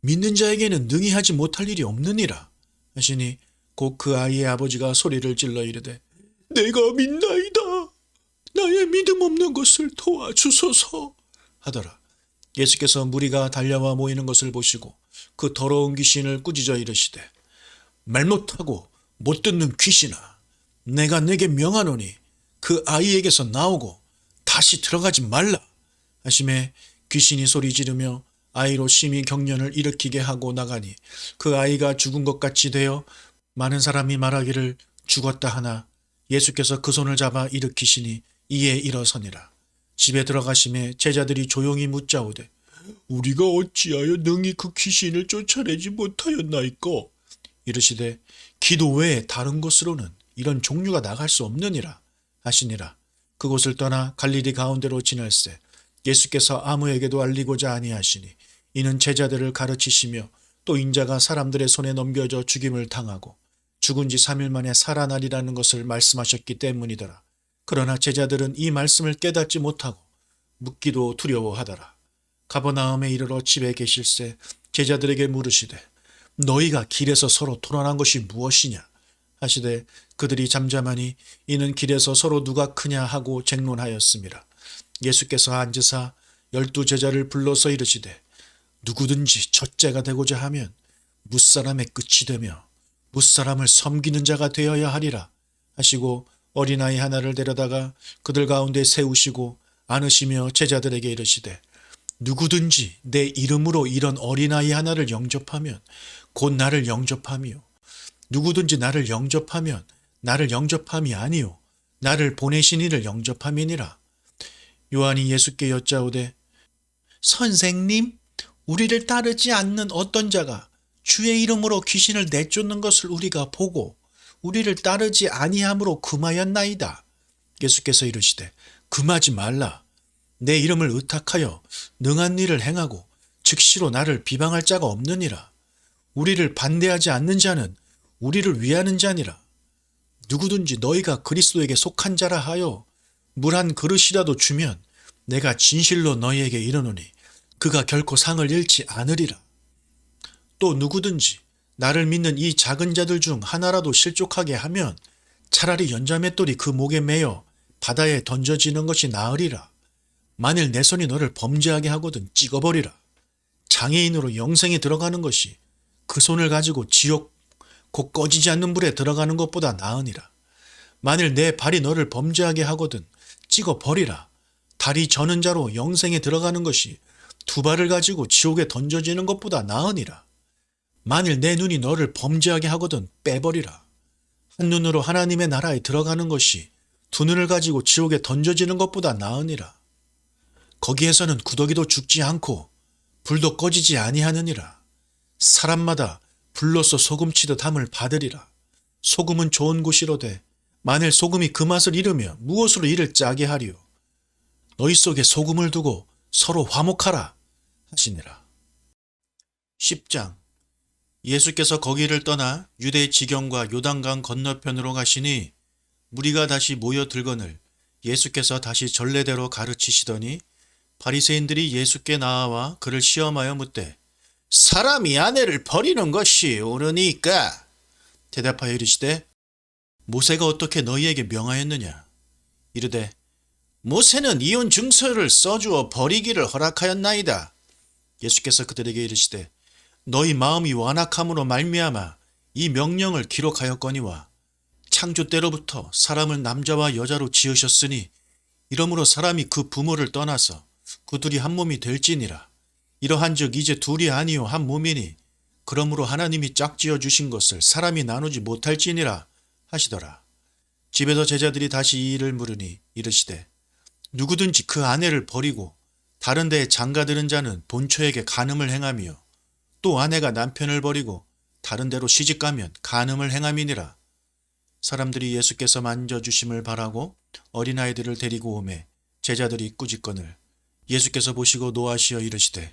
믿는 자에게는 능히 하지 못할 일이 없느니라 하시니 곧 그 아이의 아버지가 소리를 질러 이르되 내가 믿나이다. 나의 믿음 없는 것을 도와주소서 하더라. 예수께서 무리가 달려와 모이는 것을 보시고 그 더러운 귀신을 꾸짖어 이르시되 말 못하고 못 듣는 귀신아, 내가 내게 명하노니 그 아이에게서 나오고 다시 들어가지 말라 하시매 귀신이 소리 지르며 아이로 심히 경련을 일으키게 하고 나가니 그 아이가 죽은 것 같이 되어 많은 사람이 말하기를 죽었다 하나 예수께서 그 손을 잡아 일으키시니 이에 일어서니라. 집에 들어가심에 제자들이 조용히 묻자오되 우리가 어찌하여 능히 그 귀신을 쫓아내지 못하였나이까? 이르시되 기도 외에 다른 곳으로는 이런 종류가 나갈 수 없느니라 하시니라. 그곳을 떠나 갈릴리 가운데로 지날새 예수께서 아무에게도 알리고자 아니하시니 이는 제자들을 가르치시며 또 인자가 사람들의 손에 넘겨져 죽임을 당하고 죽은 지 3일 만에 살아나리라는 것을 말씀하셨기 때문이더라. 그러나 제자들은 이 말씀을 깨닫지 못하고 묻기도 두려워하더라. 가버나움에 이르러 집에 계실새 제자들에게 물으시되 너희가 길에서 서로 토론한 것이 무엇이냐 하시되 그들이 잠잠하니 이는 길에서 서로 누가 크냐 하고 쟁론하였습니다. 예수께서 앉으사 12 제자를 불러서 이르시되 누구든지 첫째가 되고자 하면 무사람의 끝이 되며 무사람을 섬기는 자가 되어야 하리라 하시고 어린아이 하나를 데려다가 그들 가운데 세우시고 안으시며 제자들에게 이르시되 누구든지 내 이름으로 이런 어린아이 하나를 영접하면 곧 나를 영접하며 누구든지 나를 영접하면 나를 영접함이 아니요 나를 보내신 이를 영접함이니라. 요한이 예수께 여짜오되 선생님, 우리를 따르지 않는 어떤 자가 주의 이름으로 귀신을 내쫓는 것을 우리가 보고 우리를 따르지 아니함으로 금하였나이다. 예수께서 이르시되 금하지 말라. 내 이름을 의탁하여 능한 일을 행하고 즉시로 나를 비방할 자가 없느니라. 우리를 반대하지 않는 자는 우리를 위하는 자니라. 누구든지 너희가 그리스도에게 속한 자라 하여 물 한 그릇이라도 주면 내가 진실로 너희에게 이르노니 그가 결코 상을 잃지 않으리라. 또 누구든지 나를 믿는 이 작은 자들 중 하나라도 실족하게 하면 차라리 연자맷돌이 그 목에 매여 바다에 던져지는 것이 나으리라. 만일 내 손이 너를 범죄하게 하거든 찍어버리라. 장애인으로 영생에 들어가는 것이 그 손을 가지고 지옥 곧 꺼지지 않는 불에 들어가는 것보다 나으니라. 만일 내 발이 너를 범죄하게 하거든 찍어버리라. 다리 저는 자로 영생에 들어가는 것이 두 발을 가지고 지옥에 던져지는 것보다 나으니라. 만일 내 눈이 너를 범죄하게 하거든 빼버리라. 한 눈으로 하나님의 나라에 들어가는 것이 두 눈을 가지고 지옥에 던져지는 것보다 나으니라. 거기에서는 구더기도 죽지 않고 불도 꺼지지 아니하느니라. 사람마다 불로써 소금치듯 함을 받으리라. 소금은 좋은 곳이로되 만일 소금이 그 맛을 잃으며 무엇으로 이를 짜게 하리요. 너희 속에 소금을 두고 서로 화목하라 하시니라. 10장. 예수께서 거기를 떠나 유대 지경과 요단강 건너편으로 가시니 무리가 다시 모여들거늘 예수께서 다시 전례대로 가르치시더니 바리새인들이 예수께 나아와 그를 시험하여 묻되 사람이 아내를 버리는 것이 옳으니까 대답하여 이르시되 모세가 어떻게 너희에게 명하였느냐. 이르되 모세는 이혼 증서를 써주어 버리기를 허락하였나이다. 예수께서 그들에게 이르시되 너희 마음이 완악함으로 말미암아 이 명령을 기록하였거니와 창조 때로부터 사람을 남자와 여자로 지으셨으니 이러므로 사람이 그 부모를 떠나서 그 둘이 한 몸이 될지니라. 이러한즉 이제 둘이 아니요 한 몸이니 그러므로 하나님이 짝지어 주신 것을 사람이 나누지 못할지니라 하시더라. 집에서 제자들이 다시 이 일을 물으니 이르시되 누구든지 그 아내를 버리고 다른 데에 장가드는 자는 본처에게 간음을 행하며 또 아내가 남편을 버리고 다른 데로 시집가면 간음을 행함이니라. 사람들이 예수께서 만져주심을 바라고 어린아이들을 데리고 오매 제자들이 꾸짖거늘 예수께서 보시고 노하시어 이르시되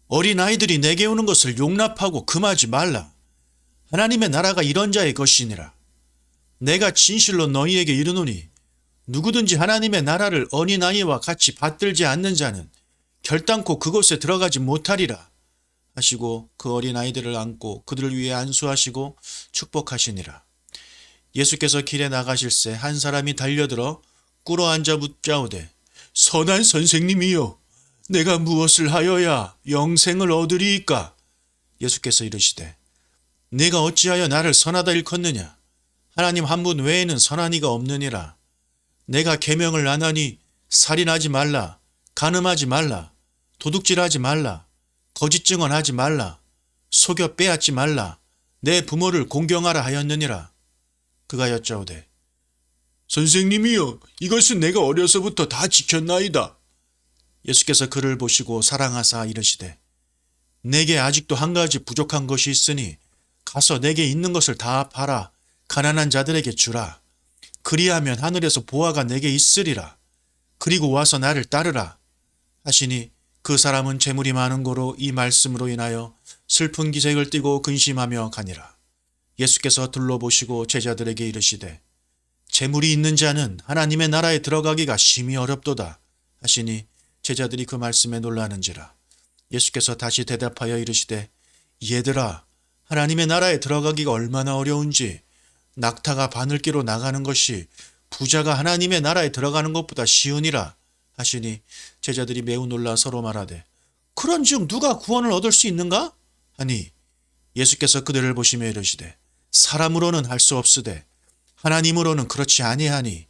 어린아이들이 내게 오는 것을 용납하고 금하지 말라. 하나님의 나라가 이런 자의 것이니라. 내가 진실로 너희에게 이르노니 누구든지 하나님의 나라를 어린아이와 같이 받들지 않는 자는 결단코 그곳에 들어가지 못하리라 하시고 그 어린아이들을 안고 그들을 위해 안수하시고 축복하시니라. 예수께서 길에 나가실새 한 사람이 달려들어 꿇어앉아 묻자오되 선한 선생님이여 내가 무엇을 하여야 영생을 얻으리이까. 예수께서 이르시되 네가 어찌하여 나를 선하다 일컫느냐. 하나님 한 분 외에는 선한 이가 없느니라. 내가 계명을 안 하니 살인하지 말라, 간음하지 말라, 도둑질하지 말라, 거짓 증언하지 말라, 속여 빼앗지 말라, 내 부모를 공경하라 하였느니라. 그가 여짜오되 선생님이여 이것은 내가 어려서부터 다 지켰나이다. 예수께서 그를 보시고 사랑하사 이르시되 내게 아직도 한 가지 부족한 것이 있으니 가서 내게 있는 것을 다 팔아 가난한 자들에게 주라. 그리하면 하늘에서 보화가 내게 있으리라. 그리고 와서 나를 따르라 하시니 그 사람은 재물이 많은 고로 이 말씀으로 인하여 슬픈 기색을 띠고 근심하며 가니라. 예수께서 둘러보시고 제자들에게 이르시되 재물이 있는 자는 하나님의 나라에 들어가기가 심히 어렵도다 하시니 제자들이 그 말씀에 놀라는지라. 예수께서 다시 대답하여 이르시되 얘들아 하나님의 나라에 들어가기가 얼마나 어려운지 낙타가 바늘기로 나가는 것이 부자가 하나님의 나라에 들어가는 것보다 쉬우니라 하시니 제자들이 매우 놀라 서로 말하되 그런즉 누가 구원을 얻을 수 있는가? 하니 예수께서 그들을 보시며 이르시되 사람으로는 할 수 없으되 하나님으로는 그렇지 아니하니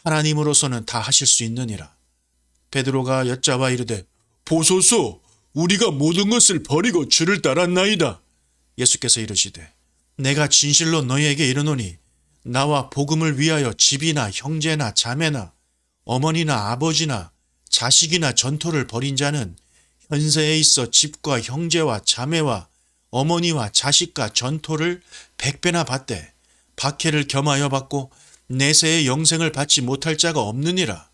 하나님으로서는 다 하실 수 있느니라. 베드로가 여짜와 이르되 보소서 우리가 모든 것을 버리고 주를 따랐나이다. 예수께서 이르시되 내가 진실로 너희에게 이르노니 나와 복음을 위하여 집이나 형제나 자매나 어머니나 아버지나 자식이나 전토를 벌인 자는 현세에 있어 집과 형제와 자매와 어머니와 자식과 전토를 100배나 받되 박해를 겸하여 받고 내세의 영생을 받지 못할 자가 없느니라.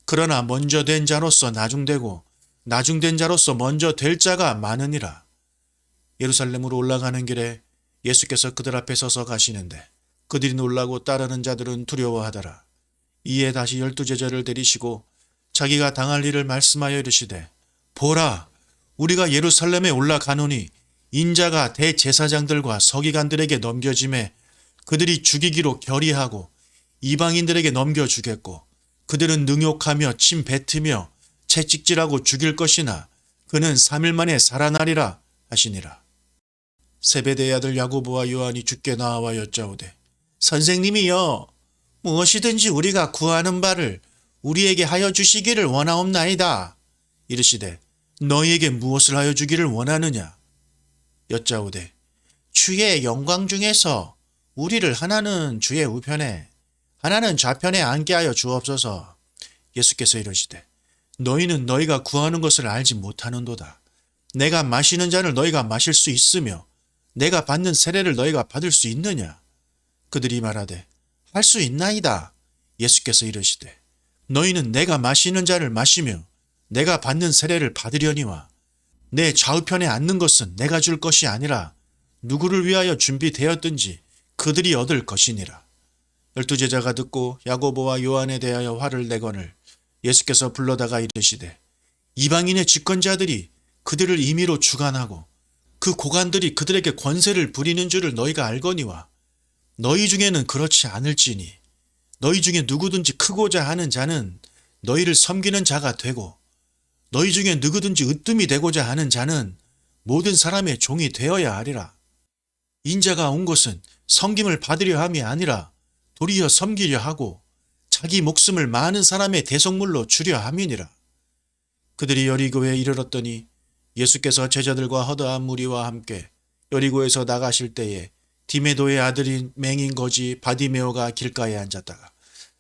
그러나 먼저 된 자로서 나중되고 나중된 자로서 먼저 될 자가 많으니라. 예루살렘으로 올라가는 길에 예수께서 그들 앞에 서서 가시는데 그들이 놀라고 따르는 자들은 두려워하더라. 이에 다시 12제자를 데리시고 자기가 당할 일을 말씀하여 이르시되 보라 우리가 예루살렘에 올라가노니 인자가 대제사장들과 서기관들에게 넘겨짐에 그들이 죽이기로 결의하고 이방인들에게 넘겨주겠고 그들은 능욕하며 침 뱉으며 채찍질하고 죽일 것이나 그는 3일 만에 살아나리라 하시니라. 세베대의 아들 야고보와 요한이 주께 나와 여짜오되 선생님이여 무엇이든지 우리가 구하는 바를 우리에게 하여 주시기를 원하옵나이다. 이르시되 너희에게 무엇을 하여 주기를 원하느냐. 여짜오되 주의 영광 중에서 우리를 하나는 주의 우편에 하나는 좌편에 앉게 하여 주옵소서. 예수께서 이르시되 너희는 너희가 구하는 것을 알지 못하는도다. 내가 마시는 잔을 너희가 마실 수 있으며 내가 받는 세례를 너희가 받을 수 있느냐. 그들이 말하되 할 수 있나이다. 예수께서 이르시되 너희는 내가 마시는 잔을 마시며 내가 받는 세례를 받으려니와 내 좌우편에 앉는 것은 내가 줄 것이 아니라 누구를 위하여 준비되었든지 그들이 얻을 것이니라. 12제자가 듣고 야고보와 요한에 대하여 화를 내거늘 예수께서 불러다가 이르시되 이방인의 집권자들이 그들을 임의로 주관하고 그 고관들이 그들에게 권세를 부리는 줄을 너희가 알거니와 너희 중에는 그렇지 않을지니 너희 중에 누구든지 크고자 하는 자는 너희를 섬기는 자가 되고 너희 중에 누구든지 으뜸이 되고자 하는 자는 모든 사람의 종이 되어야 하리라. 인자가 온 것은 섬김을 받으려 함이 아니라 도리어 섬기려 하고 자기 목숨을 많은 사람의 대속물로 주려 함이니라. 그들이 여리고에 이르렀더니 예수께서 제자들과 허다한 무리와 함께 여리고에서 나가실 때에 디메도의 아들인 맹인 거지 바디메오가 길가에 앉았다가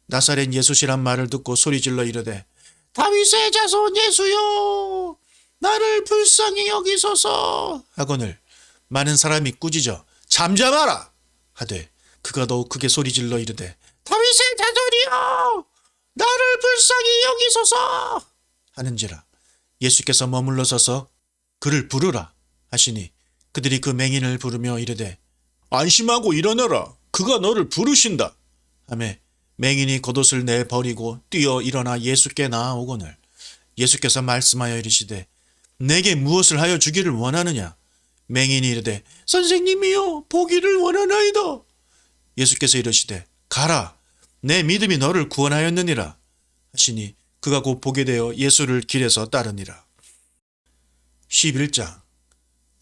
나사렛 예수시란 말을 듣고 소리질러 이르되 다윗의 자손 예수여 나를 불쌍히 여기소서 하거늘 많은 사람이 꾸짖어 잠잠하라 하되 그가 더욱 크게 소리질러 이르되 다윗의 자손이여 나를 불쌍히 여기소서 하는지라. 예수께서 머물러 서서 그를 부르라 하시니 그들이 그 맹인을 부르며 이르되 안심하고 일어나라 그가 너를 부르신다 하매 맹인이 겉옷을 내버리고 뛰어 일어나 예수께 나아오거늘 예수께서 말씀하여 이르시되 내게 무엇을 하여 주기를 원하느냐. 맹인이 이르되 선생님이여 보기를 원하나이다. 예수께서 이르시되 가라 내 믿음이 너를 구원하였느니라 하시니 그가 곧 보게 되어 예수를 길에서 따르니라. 11장.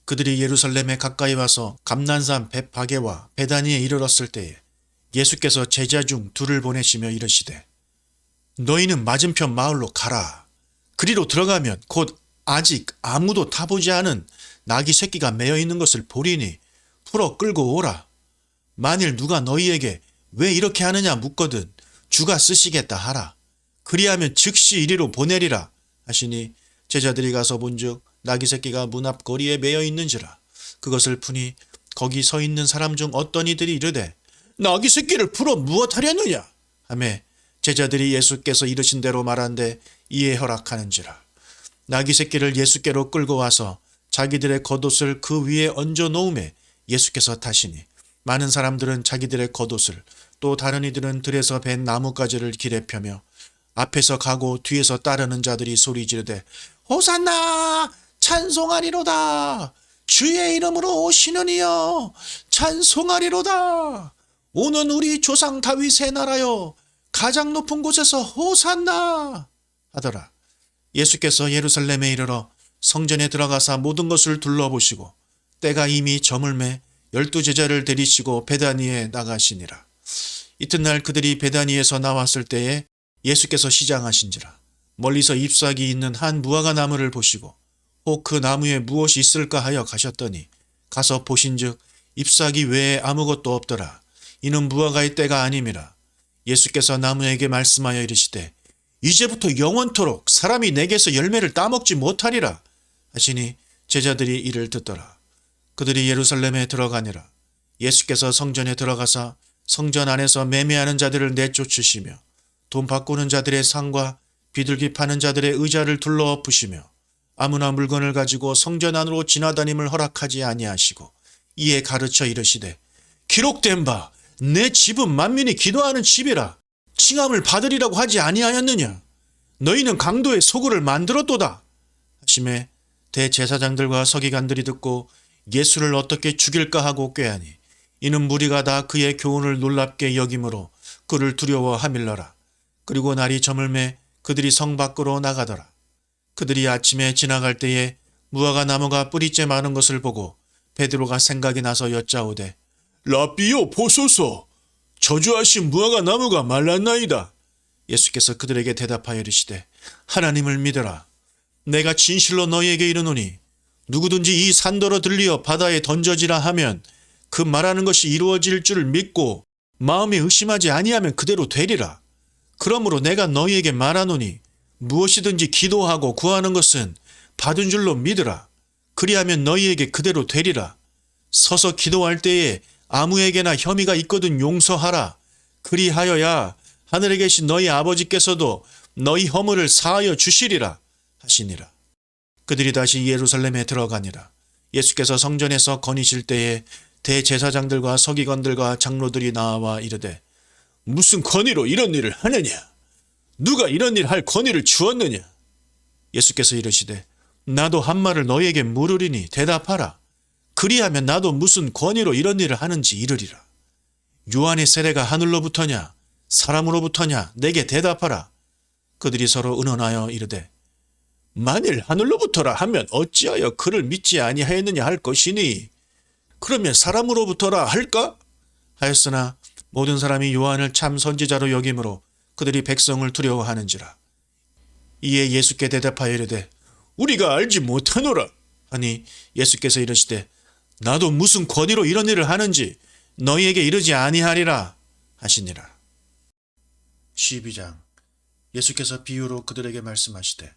그들이 예루살렘에 가까이 와서 감난산 벳파게와 베다니에 이르렀을 때에 예수께서 제자 중 둘을 보내시며 이르시되 너희는 맞은편 마을로 가라. 그리로 들어가면 곧 아직 아무도 타보지 않은 나귀 새끼가 매여 있는 것을 보리니 풀어 끌고 오라. 만일 누가 너희에게 왜 이렇게 하느냐 묻거든 주가 쓰시겠다 하라. 그리하면 즉시 이리로 보내리라 하시니 제자들이 가서 본즉 나귀 새끼가 문 앞 거리에 매여 있는지라. 그것을 푸니 거기 서 있는 사람 중 어떤 이들이 이르되 나귀 새끼를 풀어 무엇하려느냐 하매 제자들이 예수께서 이르신 대로 말한데 이에 허락하는지라. 나귀 새끼를 예수께로 끌고 와서 자기들의 겉옷을 그 위에 얹어 놓음에 예수께서 타시니 많은 사람들은 자기들의 겉옷을 또 다른 이들은 들에서 벤 나뭇가지를 길에 펴며 앞에서 가고 뒤에서 따르는 자들이 소리 지르되 호산나 찬송하리로다. 주의 이름으로 오시는 이여 찬송하리로다. 오는 우리 조상 다윗의 나라여 가장 높은 곳에서 호산나 하더라. 예수께서 예루살렘에 이르러 성전에 들어가사 모든 것을 둘러보시고 때가 이미 저물매 12제자를 데리시고 베다니에 나가시니라. 이튿날 그들이 베다니에서 나왔을 때에 예수께서 시장하신지라. 멀리서 잎사귀 있는 한 무화과 나무를 보시고 혹 그 나무에 무엇이 있을까 하여 가셨더니 가서 보신즉 잎사귀 외에 아무것도 없더라. 이는 무화과의 때가 아님이라. 예수께서 나무에게 말씀하여 이르시되 이제부터 영원토록 사람이 내게서 열매를 따먹지 못하리라 하시니 제자들이 이를 듣더라. 그들이 예루살렘에 들어가니라. 예수께서 성전에 들어가사 성전 안에서 매매하는 자들을 내쫓으시며 돈 바꾸는 자들의 상과 비둘기 파는 자들의 의자를 둘러 엎으시며 아무나 물건을 가지고 성전 안으로 지나다님을 허락하지 아니하시고 이에 가르쳐 이르시되 기록된 바 내 집은 만민이 기도하는 집이라 칭함을 받으리라고 하지 아니하였느냐. 너희는 강도의 소굴을 만들었도다 하시매 대제사장들과 서기관들이 듣고 예수를 어떻게 죽일까 하고 꾀하니 이는 무리가 다 그의 교훈을 놀랍게 여김으로 그를 두려워하밀러라. 그리고 날이 저물매 그들이 성 밖으로 나가더라. 그들이 아침에 지나갈 때에 무화과 나무가 뿌리째 많은 것을 보고 베드로가 생각이 나서 여짜오되 라삐요 보소서 저주하신 무화과 나무가 말랐나이다. 예수께서 그들에게 대답하여 이르시되 하나님을 믿어라. 내가 진실로 너희에게 이르노니 누구든지 이 산더러 들리어 바다에 던져지라 하면 그 말하는 것이 이루어질 줄 믿고 마음에 의심하지 아니하면 그대로 되리라. 그러므로 내가 너희에게 말하노니 무엇이든지 기도하고 구하는 것은 받은 줄로 믿으라. 그리하면 너희에게 그대로 되리라. 서서 기도할 때에 아무에게나 혐의가 있거든 용서하라. 그리하여야 하늘에 계신 너희 아버지께서도 너희 허물을 사하여 주시리라 하시니라. 그들이 다시 예루살렘에 들어가니라. 예수께서 성전에서 거니실 때에 대제사장들과 서기관들과 장로들이 나와 이르되 무슨 권위로 이런 일을 하느냐? 누가 이런 일 할 권위를 주었느냐? 예수께서 이르시되 나도 한 말을 너희에게 물으리니 대답하라. 그리하면 나도 무슨 권위로 이런 일을 하는지 이르리라. 요한의 세례가 하늘로부터냐 사람으로부터냐 내게 대답하라. 그들이 서로 의논하여 이르되 만일 하늘로부터라 하면 어찌하여 그를 믿지 아니하였느냐 할 것이니 그러면 사람으로부터라 할까? 하였으나 모든 사람이 요한을 참 선지자로 여김으로 그들이 백성을 두려워하는지라. 이에 예수께 대답하여 이르되 우리가 알지 못하노라 하니 예수께서 이르시되 나도 무슨 권위로 이런 일을 하는지 너희에게 이르지 아니하리라 하시니라. 12장. 예수께서 비유로 그들에게 말씀하시되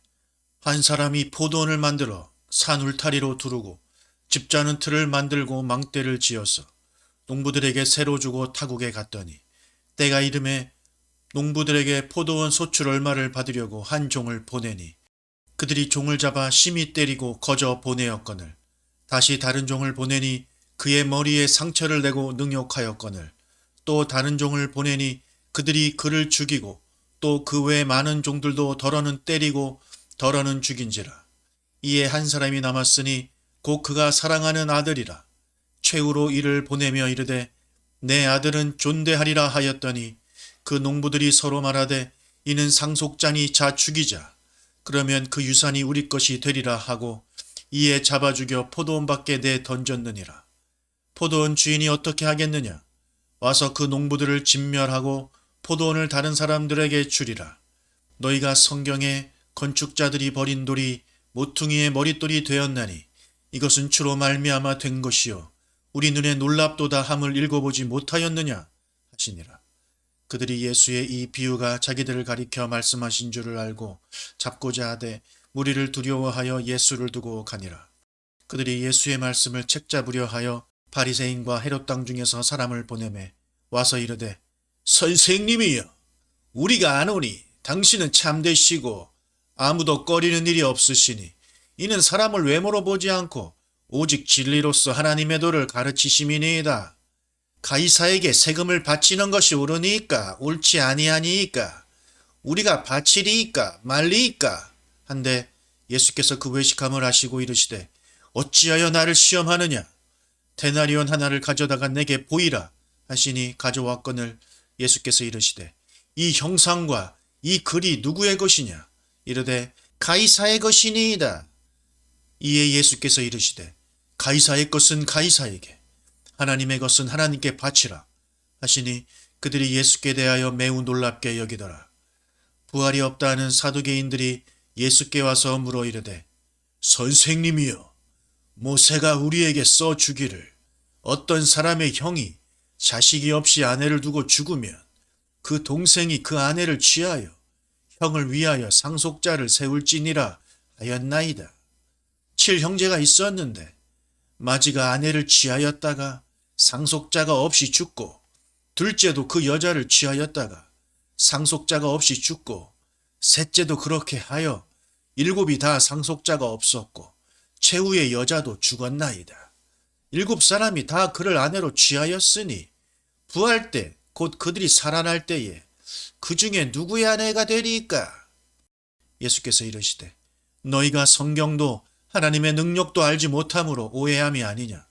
한 사람이 포도원을 만들어 산 울타리로 두르고 집자는 틀을 만들고 망대를 지어서 농부들에게 새로 주고 타국에 갔더니 때가 이름에 농부들에게 포도원 소출 얼마를 받으려고 한 종을 보내니 그들이 종을 잡아 심히 때리고 거저 보내었거늘 다시 다른 종을 보내니 그의 머리에 상처를 내고 능욕하였거늘 또 다른 종을 보내니 그들이 그를 죽이고 또 그 외 많은 종들도 덜어는 때리고 덜어는 죽인지라. 이에 한 사람이 남았으니 곧 그가 사랑하는 아들이라. 최후로 이를 보내며 이르되 내 아들은 존대하리라 하였더니 그 농부들이 서로 말하되 이는 상속자니 자 죽이자. 그러면 그 유산이 우리 것이 되리라 하고 이에 잡아 죽여 포도원 밖에 내 던졌느니라. 포도원 주인이 어떻게 하겠느냐? 와서 그 농부들을 진멸하고 포도원을 다른 사람들에게 주리라. 너희가 성경에 건축자들이 버린 돌이 모퉁이의 머릿돌이 되었나니 이것은 주로 말미암아 된 것이요 우리 눈에 놀랍도다 함을 읽어보지 못하였느냐 하시니라. 그들이 예수의 이 비유가 자기들을 가리켜 말씀하신 줄을 알고 잡고자 하되 무리를 두려워하여 예수를 두고 가니라. 그들이 예수의 말씀을 책잡으려 하여 바리새인과 헤롯 땅 중에서 사람을 보내매 와서 이르되 선생님이여 우리가 아노니 당신은 참되시고 아무도 꺼리는 일이 없으시니 이는 사람을 외모로 보지 않고 오직 진리로서 하나님의 도를 가르치심이니이다. 가이사에게 세금을 바치는 것이 옳으니까 옳지 아니하니이까 우리가 바치리이까 말리이까 한데 예수께서 그 외식함을 하시고 이르시되 어찌하여 나를 시험하느냐 데나리온 하나를 가져다가 내게 보이라 하시니 가져왔거늘 예수께서 이르시되 이 형상과 이 글이 누구의 것이냐 이르되 가이사의 것이니이다. 이에 예수께서 이르시되 가이사의 것은 가이사에게 하나님의 것은 하나님께 바치라 하시니 그들이 예수께 대하여 매우 놀랍게 여기더라. 부활이 없다 하는 사두개인들이 예수께 와서 물어 이르되 선생님이여 모세가 우리에게 써 주기를 어떤 사람의 형이 자식이 없이 아내를 두고 죽으면 그 동생이 그 아내를 취하여 형을 위하여 상속자를 세울지니라 하였나이다. 7형제가 있었는데 마지가 아내를 취하였다가 상속자가 없이 죽고 둘째도 그 여자를 취하였다가 상속자가 없이 죽고 셋째도 그렇게 하여 7이 다 상속자가 없었고 최후의 여자도 죽었나이다. 7사람이 다 그를 아내로 취하였으니 부활 때 곧 그들이 살아날 때에 그 중에 누구의 아내가 되리이까? 예수께서 이르시되 너희가 성경도 하나님의 능력도 알지 못함으로 오해함이 아니냐.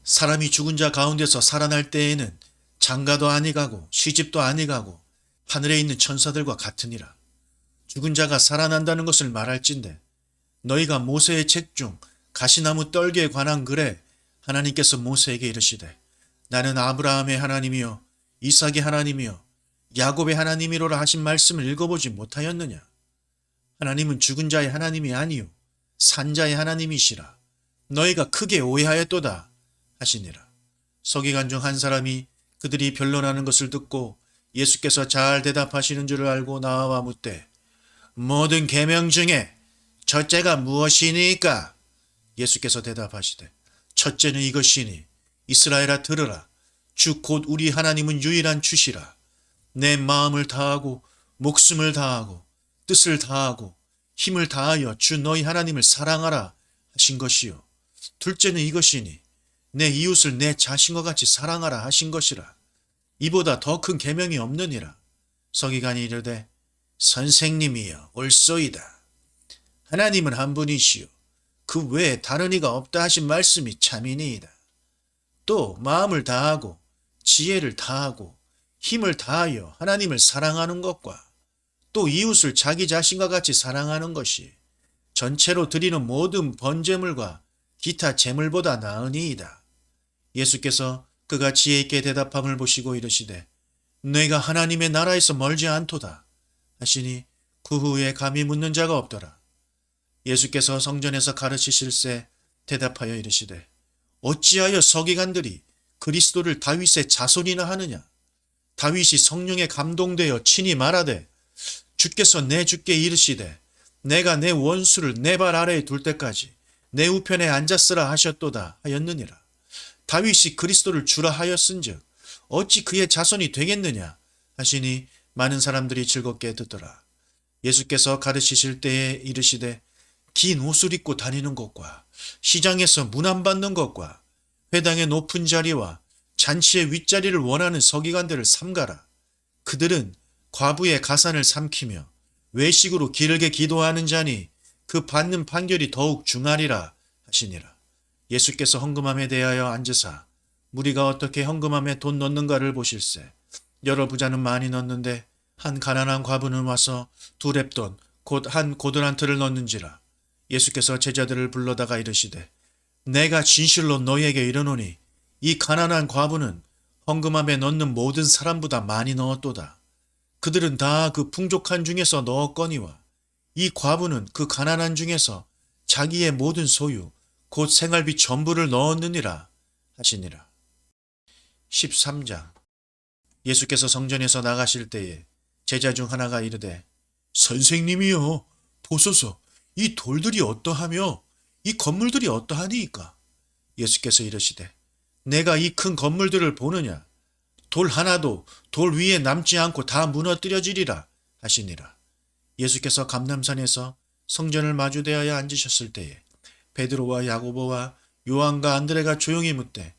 사람이 죽은 자 가운데서 살아날 때에는 장가도 아니가고 시집도 아니가고 하늘에 있는 천사들과 같으니라. 죽은 자가 살아난다는 것을 말할진대 너희가 모세의 책 중 가시나무 떨기에 관한 글에 하나님께서 모세에게 이르시되 나는 아브라함의 하나님이요 이삭의 하나님이요 야곱의 하나님이로라 하신 말씀을 읽어보지 못하였느냐. 하나님은 죽은 자의 하나님이 아니요 산 자의 하나님이시라. 너희가 크게 오해하였도다 하시니라. 서기관 중 한 사람이 그들이 변론하는 것을 듣고 예수께서 잘 대답하시는 줄을 알고 나와 묻되 모든 계명 중에 첫째가 무엇이니까? 예수께서 대답하시되 첫째는 이것이니 이스라엘아 들으라. 주 곧 우리 하나님은 유일한 주시라. 내 마음을 다하고 목숨을 다하고 뜻을 다하고 힘을 다하여 주 너희 하나님을 사랑하라 하신 것이요. 둘째는 이것이니 내 이웃을 내 자신과 같이 사랑하라 하신 것이라. 이보다 더 큰 계명이 없느니라. 서기관이 이르되 선생님이여 옳소이다. 하나님은 한 분이시요 그 외에 다른 이가 없다 하신 말씀이 참이니이다. 또 마음을 다하고 지혜를 다하고 힘을 다하여 하나님을 사랑하는 것과 또 이웃을 자기 자신과 같이 사랑하는 것이 전체로 드리는 모든 번제물과 기타 제물보다 나으니이다. 예수께서 그가 지혜 있게 대답함을 보시고 이르시되 내가 하나님의 나라에서 멀지 않도다 하시니 그 후에 감히 묻는 자가 없더라. 예수께서 성전에서 가르치실새 대답하여 이르시되 어찌하여 서기관들이 그리스도를 다윗의 자손이나 하느냐. 다윗이 성령에 감동되어 친히 말하되 주께서 내 주께 이르시되 내가 내 원수를 내 발 아래에 둘 때까지 내 우편에 앉았으라 하셨도다 하였느니라. 다윗이 그리스도를 주라 하였은즉 어찌 그의 자손이 되겠느냐 하시니 많은 사람들이 즐겁게 듣더라. 예수께서 가르치실 때에 이르시되 긴 옷을 입고 다니는 것과 시장에서 문안 받는 것과 회당의 높은 자리와 잔치의 윗자리를 원하는 서기관들을 삼가라. 그들은 과부의 가산을 삼키며 외식으로 길게 기도하는 자니 그 받는 판결이 더욱 중하리라 하시니라. 예수께서 헌금함에 대하여 앉으사 무리가 어떻게 헌금함에 돈 넣는가를 보실세. 여러 부자는 많이 넣는데 한 가난한 과부는 와서 2렙돈 곧 한 고드란트를 넣는지라. 예수께서 제자들을 불러다가 이르시되 내가 진실로 너희에게 이르노니 이 가난한 과부는 헌금함에 넣는 모든 사람보다 많이 넣었도다. 그들은 다 그 풍족한 중에서 넣었거니와 이 과부는 그 가난한 중에서 자기의 모든 소유 곧 생활비 전부를 넣었느니라 하시니라. 13장. 예수께서 성전에서 나가실 때에 제자 중 하나가 이르되 선생님이여 보소서 이 돌들이 어떠하며 이 건물들이 어떠하니이까? 예수께서 이르시되 내가 이 큰 건물들을 보느냐? 돌 하나도 돌 위에 남지 않고 다 무너뜨려지리라 하시니라. 예수께서 감람산에서 성전을 마주대하여 앉으셨을 때에 베드로와 야고보와 요한과 안드레가 조용히 묻되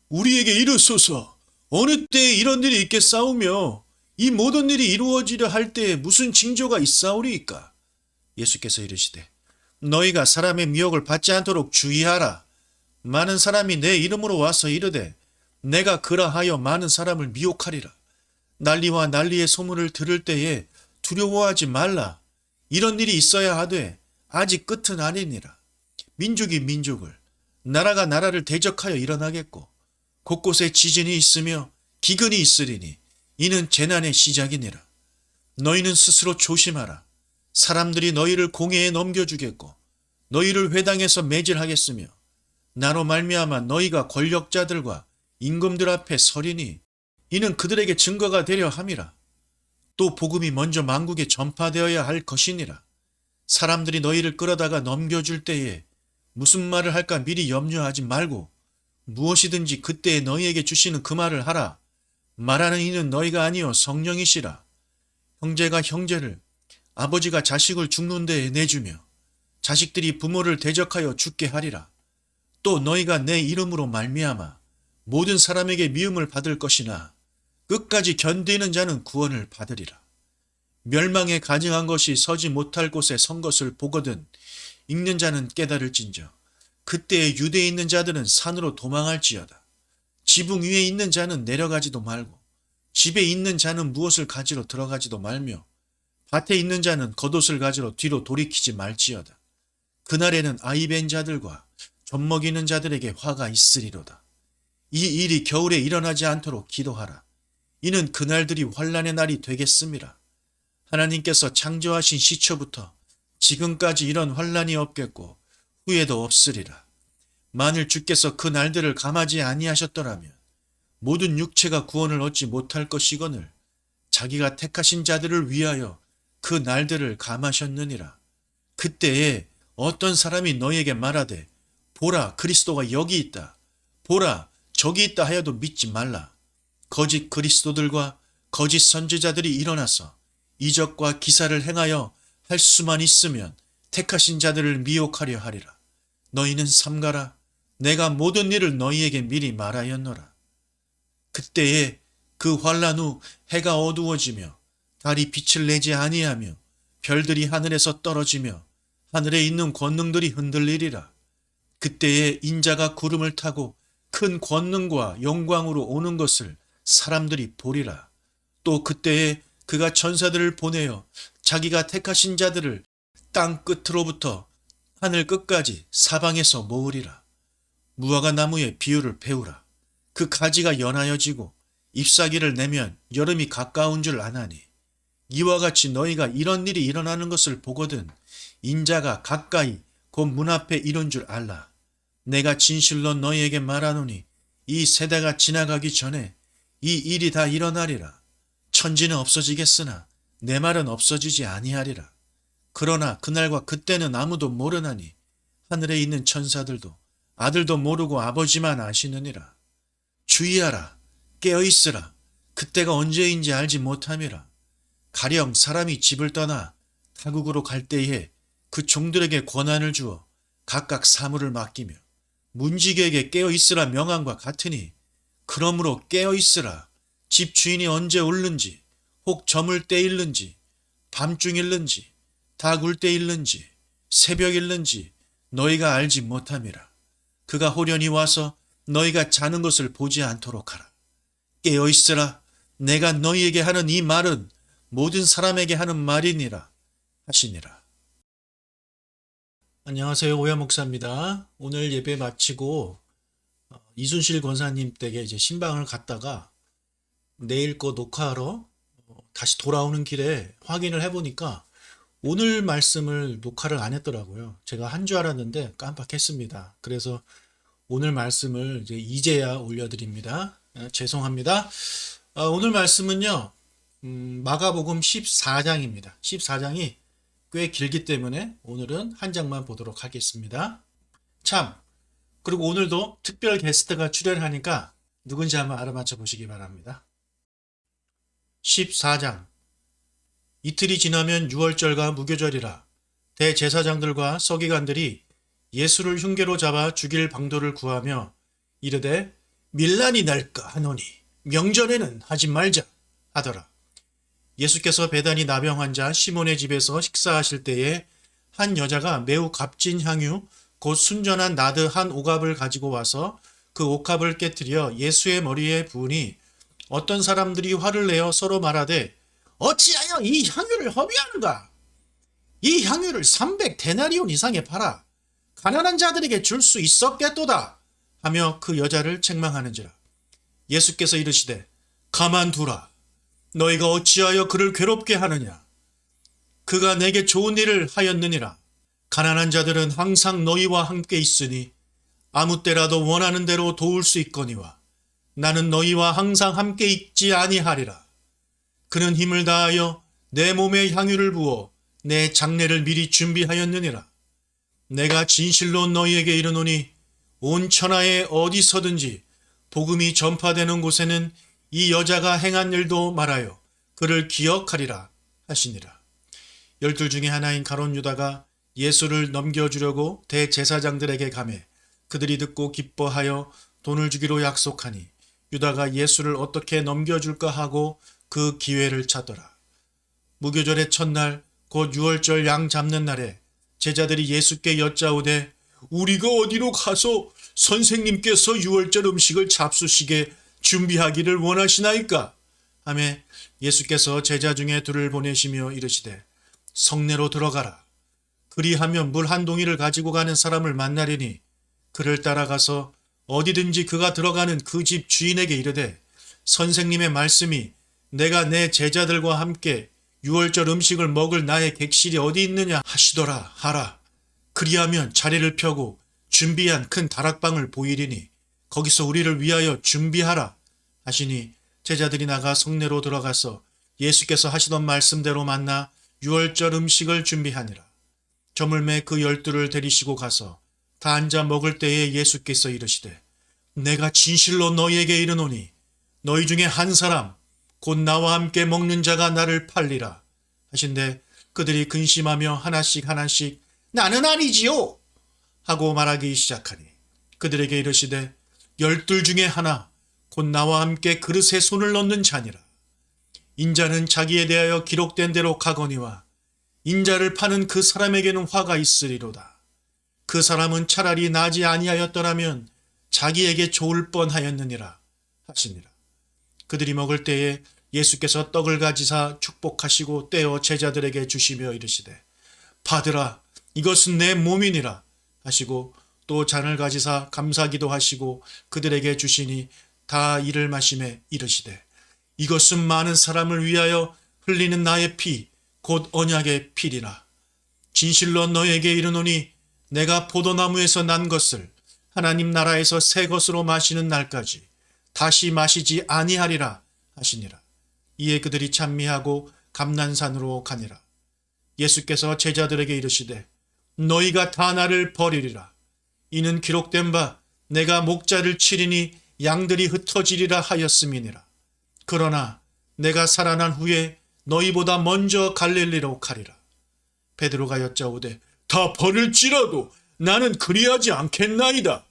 우리에게 이르소서 어느 때에 이런 일이 있겠사오며 이 모든 일이 이루어지려 할 때에 무슨 징조가 있사오리이까? 예수께서 이르시되 너희가 사람의 미혹을 받지 않도록 주의하라. 많은 사람이 내 이름으로 와서 이르되 내가 그라하여 많은 사람을 미혹하리라. 난리와 난리의 소문을 들을 때에 두려워하지 말라. 이런 일이 있어야 하되 아직 끝은 아니니라. 민족이 민족을 나라가 나라를 대적하여 일어나겠고 곳곳에 지진이 있으며 기근이 있으리니 이는 재난의 시작이니라. 너희는 스스로 조심하라. 사람들이 너희를 공회에 넘겨주겠고 너희를 회당에서 매질하겠으며 나로 말미암아 너희가 권력자들과 임금들 앞에 서리니 이는 그들에게 증거가 되려 함이라. 또 복음이 먼저 만국에 전파되어야 할 것이니라. 사람들이 너희를 끌어다가 넘겨줄 때에 무슨 말을 할까 미리 염려하지 말고 무엇이든지 그때에 너희에게 주시는 그 말을 하라. 말하는 이는 너희가 아니요 성령이시라. 형제가 형제를 아버지가 자식을 죽는 데에 내주며 자식들이 부모를 대적하여 죽게 하리라. 또 너희가 내 이름으로 말미암아 모든 사람에게 미움을 받을 것이나 끝까지 견디는 자는 구원을 받으리라. 멸망에 가증한 것이 서지 못할 곳에 선 것을 보거든 읽는 자는 깨달을진저 그때에 유대에 있는 자들은 산으로 도망할지어다. 지붕 위에 있는 자는 내려가지도 말고 집에 있는 자는 무엇을 가지러 들어가지도 말며 밭에 있는 자는 겉옷을 가지러 뒤로 돌이키지 말지어다. 그날에는 아이벤 자들과 젖먹이는 자들에게 화가 있으리로다. 이 일이 겨울에 일어나지 않도록 기도하라. 이는 그날들이 환난의 날이 되겠습니다. 하나님께서 창조하신 시초부터 지금까지 이런 환난이 없겠고 후에도 없으리라. 만일 주께서 그 날들을 감하지 아니하셨더라면 모든 육체가 구원을 얻지 못할 것이거늘 자기가 택하신 자들을 위하여 그 날들을 감하셨느니라. 그때에 어떤 사람이 너희에게 말하되 보라 그리스도가 여기 있다. 보라 저기 있다 하여도 믿지 말라. 거짓 그리스도들과 거짓 선지자들이 일어나서 이적과 기사를 행하여 할 수만 있으면 택하신 자들을 미혹하려 하리라. 너희는 삼가라. 내가 모든 일을 너희에게 미리 말하였노라. 그때에 그 환난 후 해가 어두워지며 달이 빛을 내지 아니하며 별들이 하늘에서 떨어지며 하늘에 있는 권능들이 흔들리리라. 그때에 인자가 구름을 타고 큰 권능과 영광으로 오는 것을 사람들이 보리라. 또 그때에 그가 천사들을 보내어 자기가 택하신 자들을 땅 끝으로부터 하늘 끝까지 사방에서 모으리라. 무화과 나무의 비유를 배우라. 그 가지가 연하여지고 잎사귀를 내면 여름이 가까운 줄 아나니 이와 같이 너희가 이런 일이 일어나는 것을 보거든 인자가 가까이 곧 문 앞에 이른 줄 알라. 내가 진실로 너희에게 말하노니 이 세대가 지나가기 전에 이 일이 다 일어나리라. 천지는 없어지겠으나 내 말은 없어지지 아니하리라. 그러나 그날과 그때는 아무도 모르나니 하늘에 있는 천사들도 아들도 모르고 아버지만 아시느니라. 주의하라. 깨어있으라. 그때가 언제인지 알지 못함이라. 가령 사람이 집을 떠나 타국으로 갈 때에 그 종들에게 권한을 주어 각각 사물을 맡기며 문지기에게 깨어있으라 명함과 같으니 그러므로 깨어있으라. 집 주인이 언제 올는지 혹 저물 때일는지 밤중일는지 닭울 때일는지 새벽일는지 너희가 알지 못함이라. 그가 호련히 와서 너희가 자는 것을 보지 않도록 하라. 깨어있으라. 내가 너희에게 하는 이 말은 모든 사람에게 하는 말이니라 하시니라. 안녕하세요. 오야 목사입니다. 오늘 예배 마치고 이순실 권사님 댁에 이제 신방을 갔다가 내일 거 녹화하러 다시 돌아오는 길에 확인을 해보니까 오늘 말씀을 녹화를 안 했더라고요. 제가 한 줄 알았는데 깜빡했습니다. 그래서 오늘 말씀을 이제야 올려드립니다. 죄송합니다. 오늘 말씀은요. 마가복음 14장입니다. 14장이 꽤 길기 때문에 오늘은 한 장만 보도록 하겠습니다. 참, 그리고 오늘도 특별 게스트가 출연하니까 누군지 한번 알아맞혀 보시기 바랍니다. 14장. 이틀이 지나면 유월절과 무교절이라 대제사장들과 서기관들이 예수를 흉계로 잡아 죽일 방도를 구하며 이르되 밀란이 날까 하노니 명절에는 하지 말자 하더라. 예수께서 배단이 나병 환자 시몬의 집에서 식사하실 때에 한 여자가 매우 값진 향유 곧 순전한 나드 한 옥합을 가지고 와서 그 옥합을 깨뜨려 예수의 머리에 부으니 어떤 사람들이 화를 내어 서로 말하되 어찌하여 이 향유를 허비하는가? 이 향유를 300데나리온 이상에 팔아 가난한 자들에게 줄 수 있었겠도다 하며 그 여자를 책망하는지라. 예수께서 이르시되 가만두라. 너희가 어찌하여 그를 괴롭게 하느냐? 그가 내게 좋은 일을 하였느니라. 가난한 자들은 항상 너희와 함께 있으니 아무 때라도 원하는 대로 도울 수 있거니와 나는 너희와 항상 함께 있지 아니하리라. 그는 힘을 다하여 내 몸에 향유를 부어 내 장례를 미리 준비하였느니라. 내가 진실로 너희에게 이르노니 온 천하에 어디서든지 복음이 전파되는 곳에는 이 여자가 행한 일도 말하여 그를 기억하리라 하시니라. 12 중에 하나인 가룟 유다가 예수를 넘겨주려고 대제사장들에게 가매 그들이 듣고 기뻐하여 돈을 주기로 약속하니 유다가 예수를 어떻게 넘겨줄까 하고 그 기회를 찾더라. 무교절의 첫날 곧 유월절 양 잡는 날에 제자들이 예수께 여짜오되 우리가 어디로 가서 선생님께서 유월절 음식을 잡수시게 준비하기를 원하시나이까? 하매 예수께서 제자 중에 둘을 보내시며 이르시되 성내로 들어가라. 그리하면 물 한 동이를 가지고 가는 사람을 만나려니 그를 따라가서 어디든지 그가 들어가는 그 집 주인에게 이르되 선생님의 말씀이 내가 내 제자들과 함께 유월절 음식을 먹을 나의 객실이 어디 있느냐 하시더라 하라. 그리하면 자리를 펴고 준비한 큰 다락방을 보이리니 거기서 우리를 위하여 준비하라 하시니 제자들이 나가 성내로 들어가서 예수께서 하시던 말씀대로 만나 유월절 음식을 준비하니라. 저물매 그 12를 데리시고 가서 다 앉아 먹을 때에 예수께서 이르시되 내가 진실로 너희에게 이르노니 너희 중에 한 사람 곧 나와 함께 먹는 자가 나를 팔리라 하신데 그들이 근심하며 하나씩 나는 아니지요 하고 말하기 시작하니 그들에게 이르시되 12 중에 하나 곧 나와 함께 그릇에 손을 넣는 자니라. 인자는 자기에 대하여 기록된 대로 가거니와 인자를 파는 그 사람에게는 화가 있으리로다. 그 사람은 차라리 나지 아니하였더라면 자기에게 좋을 뻔하였느니라 하시니라. 그들이 먹을 때에 예수께서 떡을 가지사 축복하시고 떼어 제자들에게 주시며 이르시되 받으라 이것은 내 몸이니라 하시고 또 잔을 가지사 감사기도 하시고 그들에게 주시니 다 이를 마시매 이르시되 이것은 많은 사람을 위하여 흘리는 나의 피 곧 언약의 피리라. 진실로 너에게 이르노니 내가 포도나무에서 난 것을 하나님 나라에서 새 것으로 마시는 날까지 다시 마시지 아니하리라 하시니라. 이에 그들이 찬미하고 감난산으로 가니라. 예수께서 제자들에게 이르시되 너희가 다 나를 버리리라. 이는 기록된 바 내가 목자를 치리니 양들이 흩어지리라 하였음이니라. 그러나 내가 살아난 후에 너희보다 먼저 갈릴리로 가리라. 베드로가 여짜오되 다 버릴지라도 나는 그리하지 않겠나이다.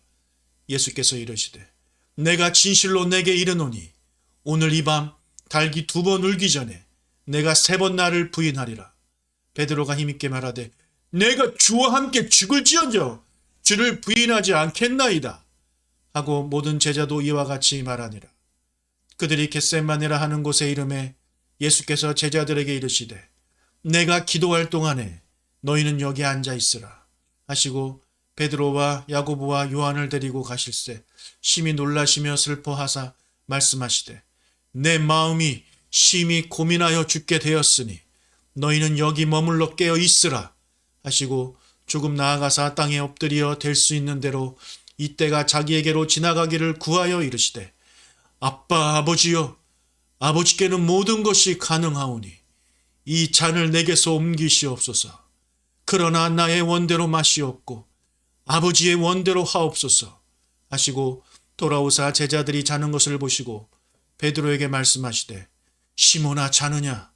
예수께서 이르시되 내가 진실로 내게 이르노니 오늘 이 밤 닭이 2번 울기 전에 내가 3번 나를 부인하리라. 베드로가 힘있게 말하되 내가 주와 함께 죽을지언정 주를 부인하지 않겠나이다 하고 모든 제자도 이와 같이 말하니라. 그들이 겟세마네라 하는 곳에 이름에 예수께서 제자들에게 이르시되 내가 기도할 동안에 너희는 여기 앉아 있으라 하시고 베드로와 야고보와 요한을 데리고 가실새 심히 놀라시며 슬퍼하사 말씀하시되 내 마음이 심히 고민하여 죽게 되었으니 너희는 여기 머물러 깨어 있으라 하시고 조금 나아가사 땅에 엎드려 될 수 있는 대로 이때가 자기에게로 지나가기를 구하여 이르시되 아빠 아버지여 아버지께는 모든 것이 가능하오니 이 잔을 내게서 옮기시옵소서. 그러나 나의 원대로 마시옵고 아버지의 원대로 하옵소서 하시고 돌아오사 제자들이 자는 것을 보시고 베드로에게 말씀하시되 시몬아 자느냐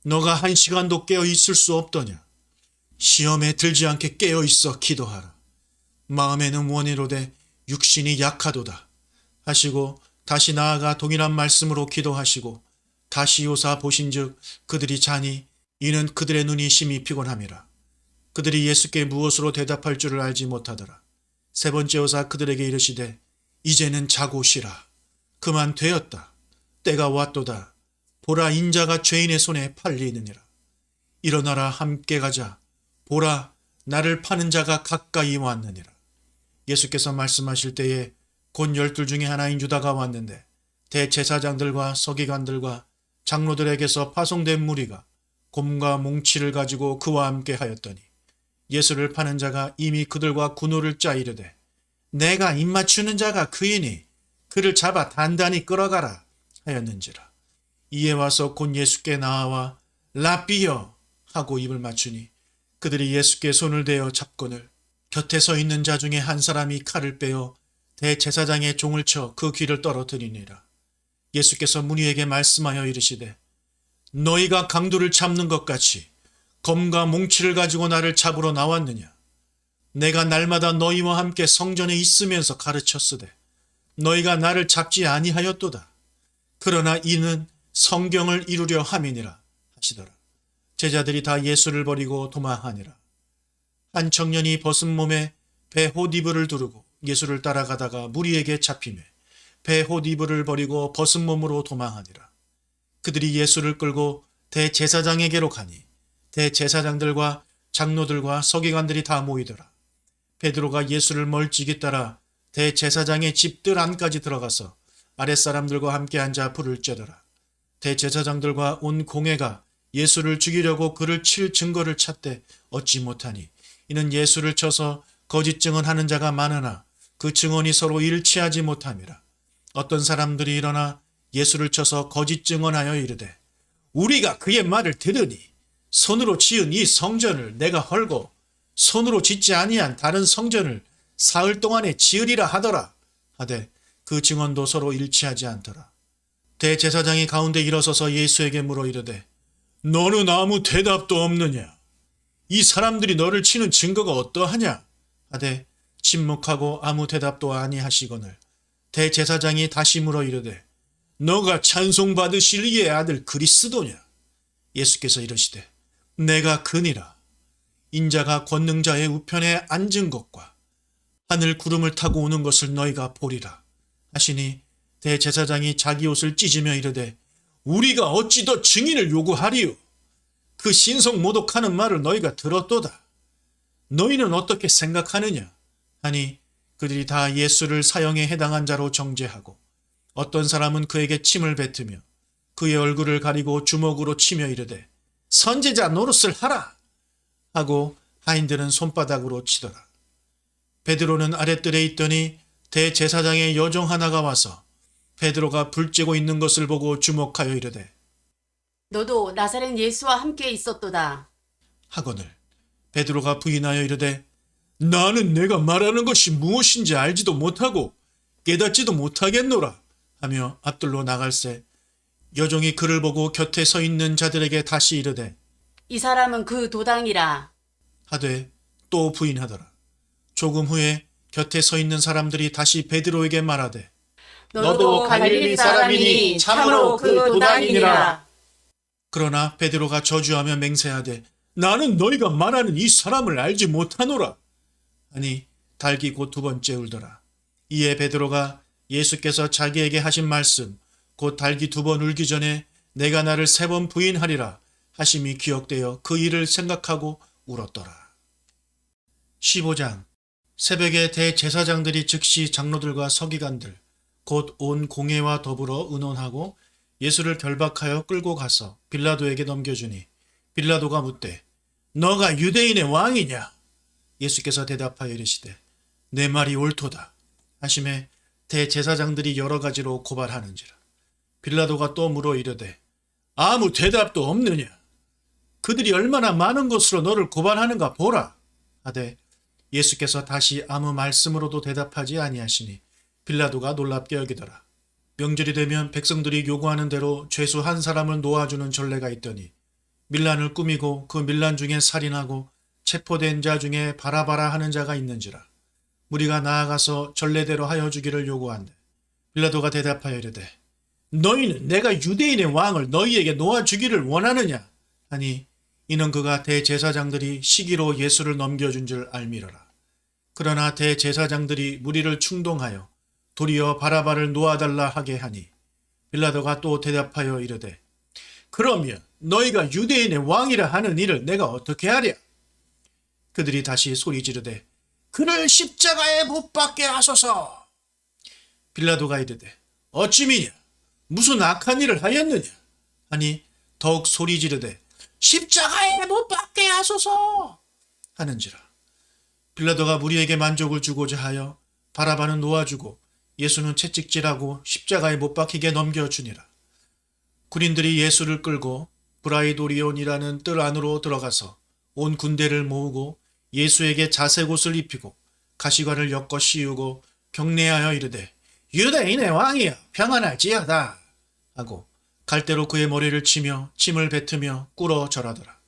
너가 1시간도 깨어 있을 수 없더냐 시험에 들지 않게 깨어 있어 기도하라. 마음에는 원이로되 육신이 약하도다 하시고 다시 나아가 동일한 말씀으로 기도하시고 다시 오사 보신즉 그들이 자니 이는 그들의 눈이 심히 피곤함이라. 그들이 예수께 무엇으로 대답할 줄을 알지 못하더라. 3번째 오사 그들에게 이르시되 이제는 자고 쉬라. 그만 되었다. 때가 왔도다. 보라 인자가 죄인의 손에 팔리느니라. 일어나라 함께 가자. 보라 나를 파는 자가 가까이 왔느니라. 예수께서 말씀하실 때에 곧 12 중에 하나인 유다가 왔는데 대제사장들과 서기관들과 장로들에게서 파송된 무리가 곰과 몽치를 가지고 그와 함께 하였더니 예수를 파는 자가 이미 그들과 군호를 짜 이르되 내가 입맞추는 자가 그이니 그를 잡아 단단히 끌어가라 하였는지라. 이에 와서 곧 예수께 나아와 라삐여 하고 입을 맞추니 그들이 예수께 손을 대어 잡거늘 곁에 서 있는 자 중에 한 사람이 칼을 빼어 대제사장의 종을 쳐 그 귀를 떨어뜨리니라. 예수께서 무리에게 말씀하여 이르시되 너희가 강도를 잡는 것 같이 검과 몽치를 가지고 나를 잡으러 나왔느냐. 내가 날마다 너희와 함께 성전에 있으면서 가르쳤으되 너희가 나를 잡지 아니하였도다. 그러나 이는 성경을 이루려 함이니라 하시더라. 제자들이 다 예수를 버리고 도망하니라. 한 청년이 벗은 몸에 배 홑이불을 두르고 예수를 따라가다가 무리에게 잡히매 배 홑이불을 버리고 벗은 몸으로 도망하니라. 그들이 예수를 끌고 대제사장에게로 가니 대제사장들과 장로들과 서기관들이 다 모이더라. 베드로가 예수를 멀찍이 따라 대제사장의 집들 안까지 들어가서 아랫사람들과 함께 앉아 불을 쬐더라. 대제사장들과 온 공회가 예수를 죽이려고 그를 칠 증거를 찾되 얻지 못하니 이는 예수를 쳐서 거짓 증언하는 자가 많으나 그 증언이 서로 일치하지 못함이라. 어떤 사람들이 일어나 예수를 쳐서 거짓 증언하여 이르되 우리가 그의 말을 들으니 손으로 지은 이 성전을 내가 헐고 손으로 짓지 아니한 다른 성전을 사흘 동안에 지으리라 하더라 하되 그 증언도 서로 일치하지 않더라. 대제사장이 가운데 일어서서 예수에게 물어 이르되 너는 아무 대답도 없느냐? 이 사람들이 너를 치는 증거가 어떠하냐? 하되 침묵하고 아무 대답도 아니하시거늘 대제사장이 다시 물어 이르되 너가 찬송받으실 이의 아들 그리스도냐? 예수께서 이르시되 내가 그니라. 인자가 권능자의 우편에 앉은 것과 하늘 구름을 타고 오는 것을 너희가 보리라 하시니 대제사장이 자기 옷을 찢으며 이르되 우리가 어찌 더 증인을 요구하리요? 그 신성 모독하는 말을 너희가 들었도다. 너희는 어떻게 생각하느냐? 하니 그들이 다 예수를 사형에 해당한 자로 정죄하고 어떤 사람은 그에게 침을 뱉으며 그의 얼굴을 가리고 주먹으로 치며 이르되 선지자 노릇을 하라 하고 하인들은 손바닥으로 치더라. 베드로는 아랫뜰에 있더니 대제사장의 여종 하나가 와서 베드로가 불 쬐고 있는 것을 보고 주목하여 이르되 너도 나사렛 예수와 함께 있었도다. 하거늘 베드로가 부인하여 이르되 나는 내가 말하는 것이 무엇인지 알지도 못하고 깨닫지도 못하겠노라 하며 앞들로 나갈새 여종이 그를 보고 곁에 서 있는 자들에게 다시 이르되 이 사람은 그 도당이라. 하되 또 부인하더라. 조금 후에 곁에 서 있는 사람들이 다시 베드로에게 말하되 너도 갈릴리 사람이니 참으로 그 도당이니라. 그러나 베드로가 저주하며 맹세하되 나는 너희가 말하는 이 사람을 알지 못하노라 하니 달기 곧 두 번째 울더라. 이에 베드로가 예수께서 자기에게 하신 말씀 곧 달기 두 번 울기 전에 내가 나를 세 번 부인하리라 하심이 기억되어 그 일을 생각하고 울었더라. 15장 새벽에 대제사장들이 즉시 장로들과 서기관들 곧 온 공회와 더불어 의논하고 예수를 결박하여 끌고 가서 빌라도에게 넘겨주니 빌라도가 묻되 너가 유대인의 왕이냐? 예수께서 대답하여 이르시되 내 말이 옳도다 하심에 대제사장들이 여러 가지로 고발하는지라. 빌라도가 또 물어 이르되 아무 대답도 없느냐? 그들이 얼마나 많은 것으로 너를 고발하는가 보라 하되 예수께서 다시 아무 말씀으로도 대답하지 아니하시니 빌라도가 놀랍게 여기더라. 명절이 되면 백성들이 요구하는 대로 죄수 한 사람을 놓아주는 전례가 있더니 밀란을 꾸미고 그 밀란 중에 살인하고 체포된 자 중에 바라바라 하는 자가 있는지라. 무리가 나아가서 전례대로 하여 주기를 요구한대. 빌라도가 대답하여 이르되 너희는 내가 유대인의 왕을 너희에게 놓아주기를 원하느냐 하니 이는 그가 대제사장들이 시기로 예수를 넘겨준 줄 알미러라. 그러나 대제사장들이 무리를 충동하여 도리어 바라바를 놓아달라 하게 하니 빌라도가 또 대답하여 이르되 그러면 너희가 유대인의 왕이라 하는 이를 내가 어떻게 하랴? 그들이 다시 소리 지르되 그를 십자가에 못 박게 하소서. 빌라도가 이르되 어찌미냐? 무슨 악한 일을 하였느냐? 하니 더욱 소리 지르되 십자가에 못 박게 하소서 하는지라. 빌라도가 무리에게 만족을 주고자 하여 바라바는 놓아주고 예수는 채찍질하고 십자가에 못 박히게 넘겨주니라. 군인들이 예수를 끌고 브라이도리온이라는 뜰 안으로 들어가서 온 군대를 모으고 예수에게 자색 옷을 입히고 가시관을 엮어 씌우고 경례하여 이르되 유대인의 왕이여 평안할지어다 하고 갈대로 그의 머리를 치며 침을 뱉으며 꿇어 절하더라.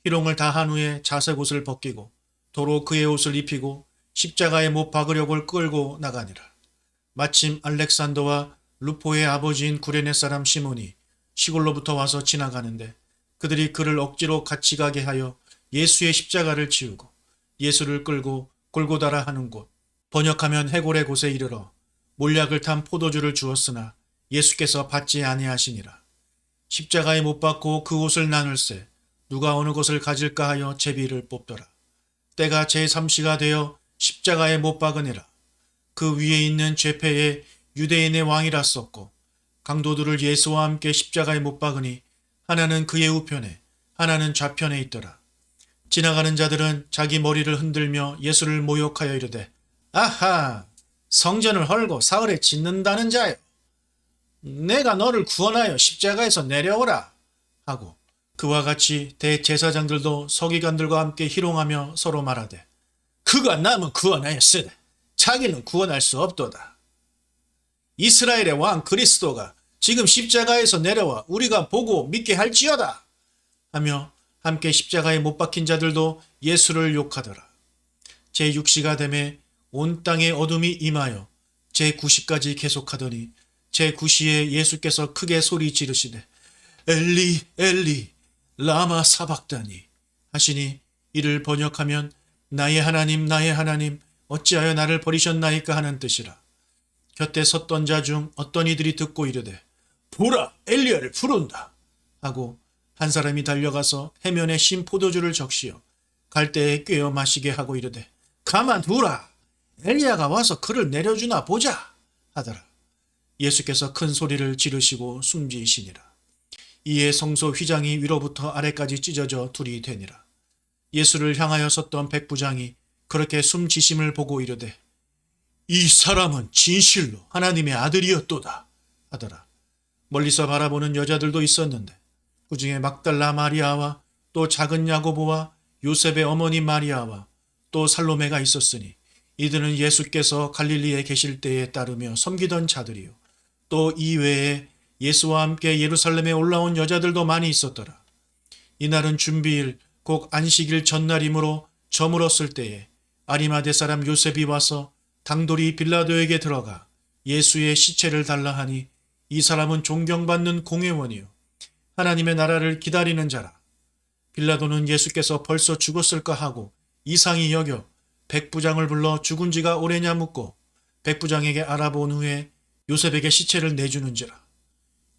희롱을 다 한 후에 자색 옷을 벗기고 도로 그의 옷을 입히고 십자가에 못 박으려고 끌고 나가니라. 마침 알렉산더와 루포의 아버지인 구레네 사람 시몬이 시골로부터 와서 지나가는데 그들이 그를 억지로 같이 가게 하여 예수의 십자가를 지우고 예수를 끌고 골고다라 하는 곳 번역하면 해골의 곳에 이르러 몰약을 탄 포도주를 주었으나 예수께서 받지 아니하시니라. 십자가에 못 박고 그 옷을 나눌세 누가 어느 것을 가질까 하여 제비를 뽑더라. 때가 제3시가 되어 십자가에 못 박으니라. 그 위에 있는 죄패에 유대인의 왕이라 썼고 강도들을 예수와 함께 십자가에 못 박으니 하나는 그의 우편에 하나는 좌편에 있더라. 지나가는 자들은 자기 머리를 흔들며 예수를 모욕하여 이르되 아하! 성전을 헐고 사흘에 짓는다는 자여! 내가 너를 구원하여 십자가에서 내려오라! 하고 그와 같이 대제사장들도 서기관들과 함께 희롱하며 서로 말하되 그가 남은 구원하였으되 자기는 구원할 수 없도다. 이스라엘의 왕 그리스도가 지금 십자가에서 내려와 우리가 보고 믿게 할지어다 하며 함께 십자가에 못 박힌 자들도 예수를 욕하더라. 제6시가 되매 온 땅에 어둠이 임하여 제9시까지 계속하더니 제9시에 예수께서 크게 소리 지르시되 엘리 엘리 라마 사박다니 하시니 이를 번역하면 나의 하나님 어찌하여 나를 버리셨나이까 하는 뜻이라. 곁에 섰던 자 중 어떤 이들이 듣고 이르되 보라 엘리야를 부른다 하고 한 사람이 달려가서 해면에 신 포도주를 적시어 갈대에 꿰어 마시게 하고 이르되 가만두라 엘리야가 와서 그를 내려주나 보자 하더라. 예수께서 큰 소리를 지르시고 숨지시니라. 이에 성소 휘장이 위로부터 아래까지 찢어져 둘이 되니라. 예수를 향하여 섰던 백부장이 그렇게 숨지심을 보고 이르되 이 사람은 진실로 하나님의 아들이었도다 하더라. 멀리서 바라보는 여자들도 있었는데 그 중에 막달라 마리아와 또 작은 야고보와 요셉의 어머니 마리아와 또 살로메가 있었으니 이들은 예수께서 갈릴리에 계실 때에 따르며 섬기던 자들이요 또 이외에 예수와 함께 예루살렘에 올라온 여자들도 많이 있었더라. 이날은 준비일 곧 안식일 전날이므로 저물었을 때에 아리마대 사람 요셉이 와서 당돌이 빌라도에게 들어가 예수의 시체를 달라 하니 이 사람은 존경받는 공회원이요 하나님의 나라를 기다리는 자라. 빌라도는 예수께서 벌써 죽었을까 하고 이상히 여겨 백부장을 불러 죽은 지가 오래냐 묻고 백부장에게 알아본 후에 요셉에게 시체를 내주는지라.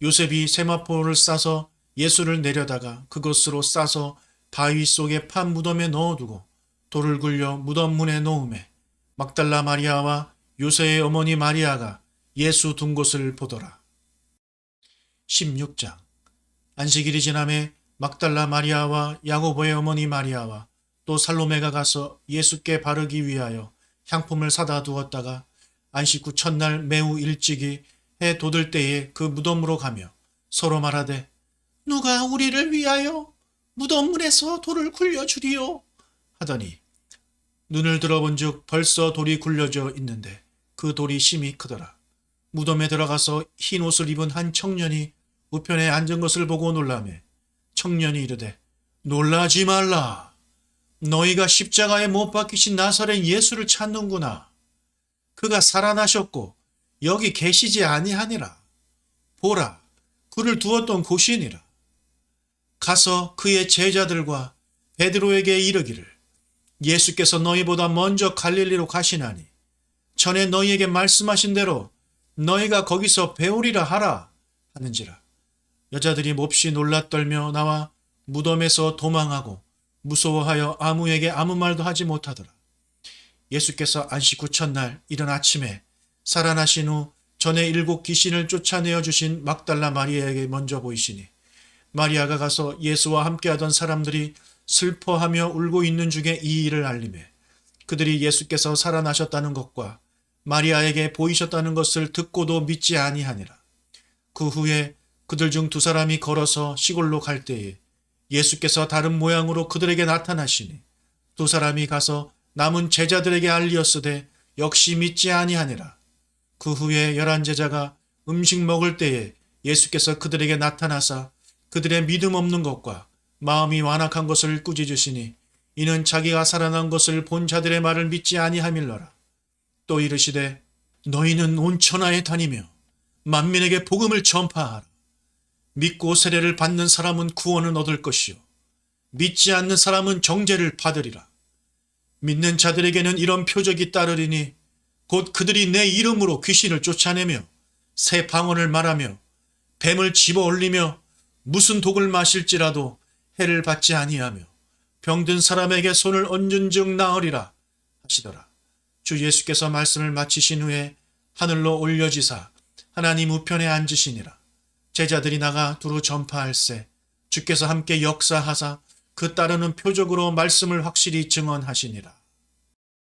요셉이 세마포를 싸서 예수를 내려다가 그것으로 싸서 바위 속에 판 무덤에 넣어두고 돌을 굴려 무덤 문에 놓음에 막달라 마리아와 요새의 어머니 마리아가 예수 둔 곳을 보더라. 16장 안식일이 지남에 막달라 마리아와 야고보의 어머니 마리아와 또 살로메가 가서 예수께 바르기 위하여 향품을 사다 두었다가 안식 후 첫날 매우 일찍이 해 돋을 때에 그 무덤으로 가며 서로 말하되 누가 우리를 위하여 무덤문에서 돌을 굴려주리요 하더니 눈을 들어본즉 벌써 돌이 굴려져 있는데 그 돌이 심히 크더라. 무덤에 들어가서 흰 옷을 입은 한 청년이 우편에 앉은 것을 보고 놀라매 청년이 이르되 놀라지 말라. 너희가 십자가에 못 박히신 나사렛 예수를 찾는구나. 그가 살아나셨고 여기 계시지 아니하니라. 보라, 그를 두었던 곳이니라. 가서 그의 제자들과 베드로에게 이르기를 예수께서 너희보다 먼저 갈릴리로 가시나니 전에 너희에게 말씀하신 대로 너희가 거기서 배우리라 하라 하는지라. 여자들이 몹시 놀라 떨며 나와 무덤에서 도망하고 무서워하여 아무에게 아무 말도 하지 못하더라. 예수께서 안식 후 첫날 이른 아침에 살아나신 후 전에 7 귀신을 쫓아내어 주신 막달라 마리아에게 먼저 보이시니 마리아가 가서 예수와 함께하던 사람들이 슬퍼하며 울고 있는 중에 이 일을 알리매 그들이 예수께서 살아나셨다는 것과 마리아에게 보이셨다는 것을 듣고도 믿지 아니하니라. 그 후에 그들 중 2 사람이 걸어서 시골로 갈 때에 예수께서 다른 모양으로 그들에게 나타나시니 2 사람이 가서 남은 제자들에게 알리었으되 역시 믿지 아니하니라. 그 후에 11 제자가 음식 먹을 때에 예수께서 그들에게 나타나사 그들의 믿음 없는 것과 마음이 완악한 것을 꾸짖으시니 이는 자기가 살아난 것을 본 자들의 말을 믿지 아니함일러라. 또 이르시되 너희는 온 천하에 다니며 만민에게 복음을 전파하라. 믿고 세례를 받는 사람은 구원을 얻을 것이요 믿지 않는 사람은 정죄를 받으리라. 믿는 자들에게는 이런 표적이 따르리니 곧 그들이 내 이름으로 귀신을 쫓아내며 새 방언을 말하며 뱀을 집어 올리며 무슨 독을 마실지라도 해를 받지 아니하며 병든 사람에게 손을 얹은 즉 나으리라 하시더라. 주 예수께서 말씀을 마치신 후에 하늘로 올려지사 하나님 우편에 앉으시니라. 제자들이 나가 두루 전파할세 주께서 함께 역사하사 그 따르는 표적으로 말씀을 확실히 증언하시니라.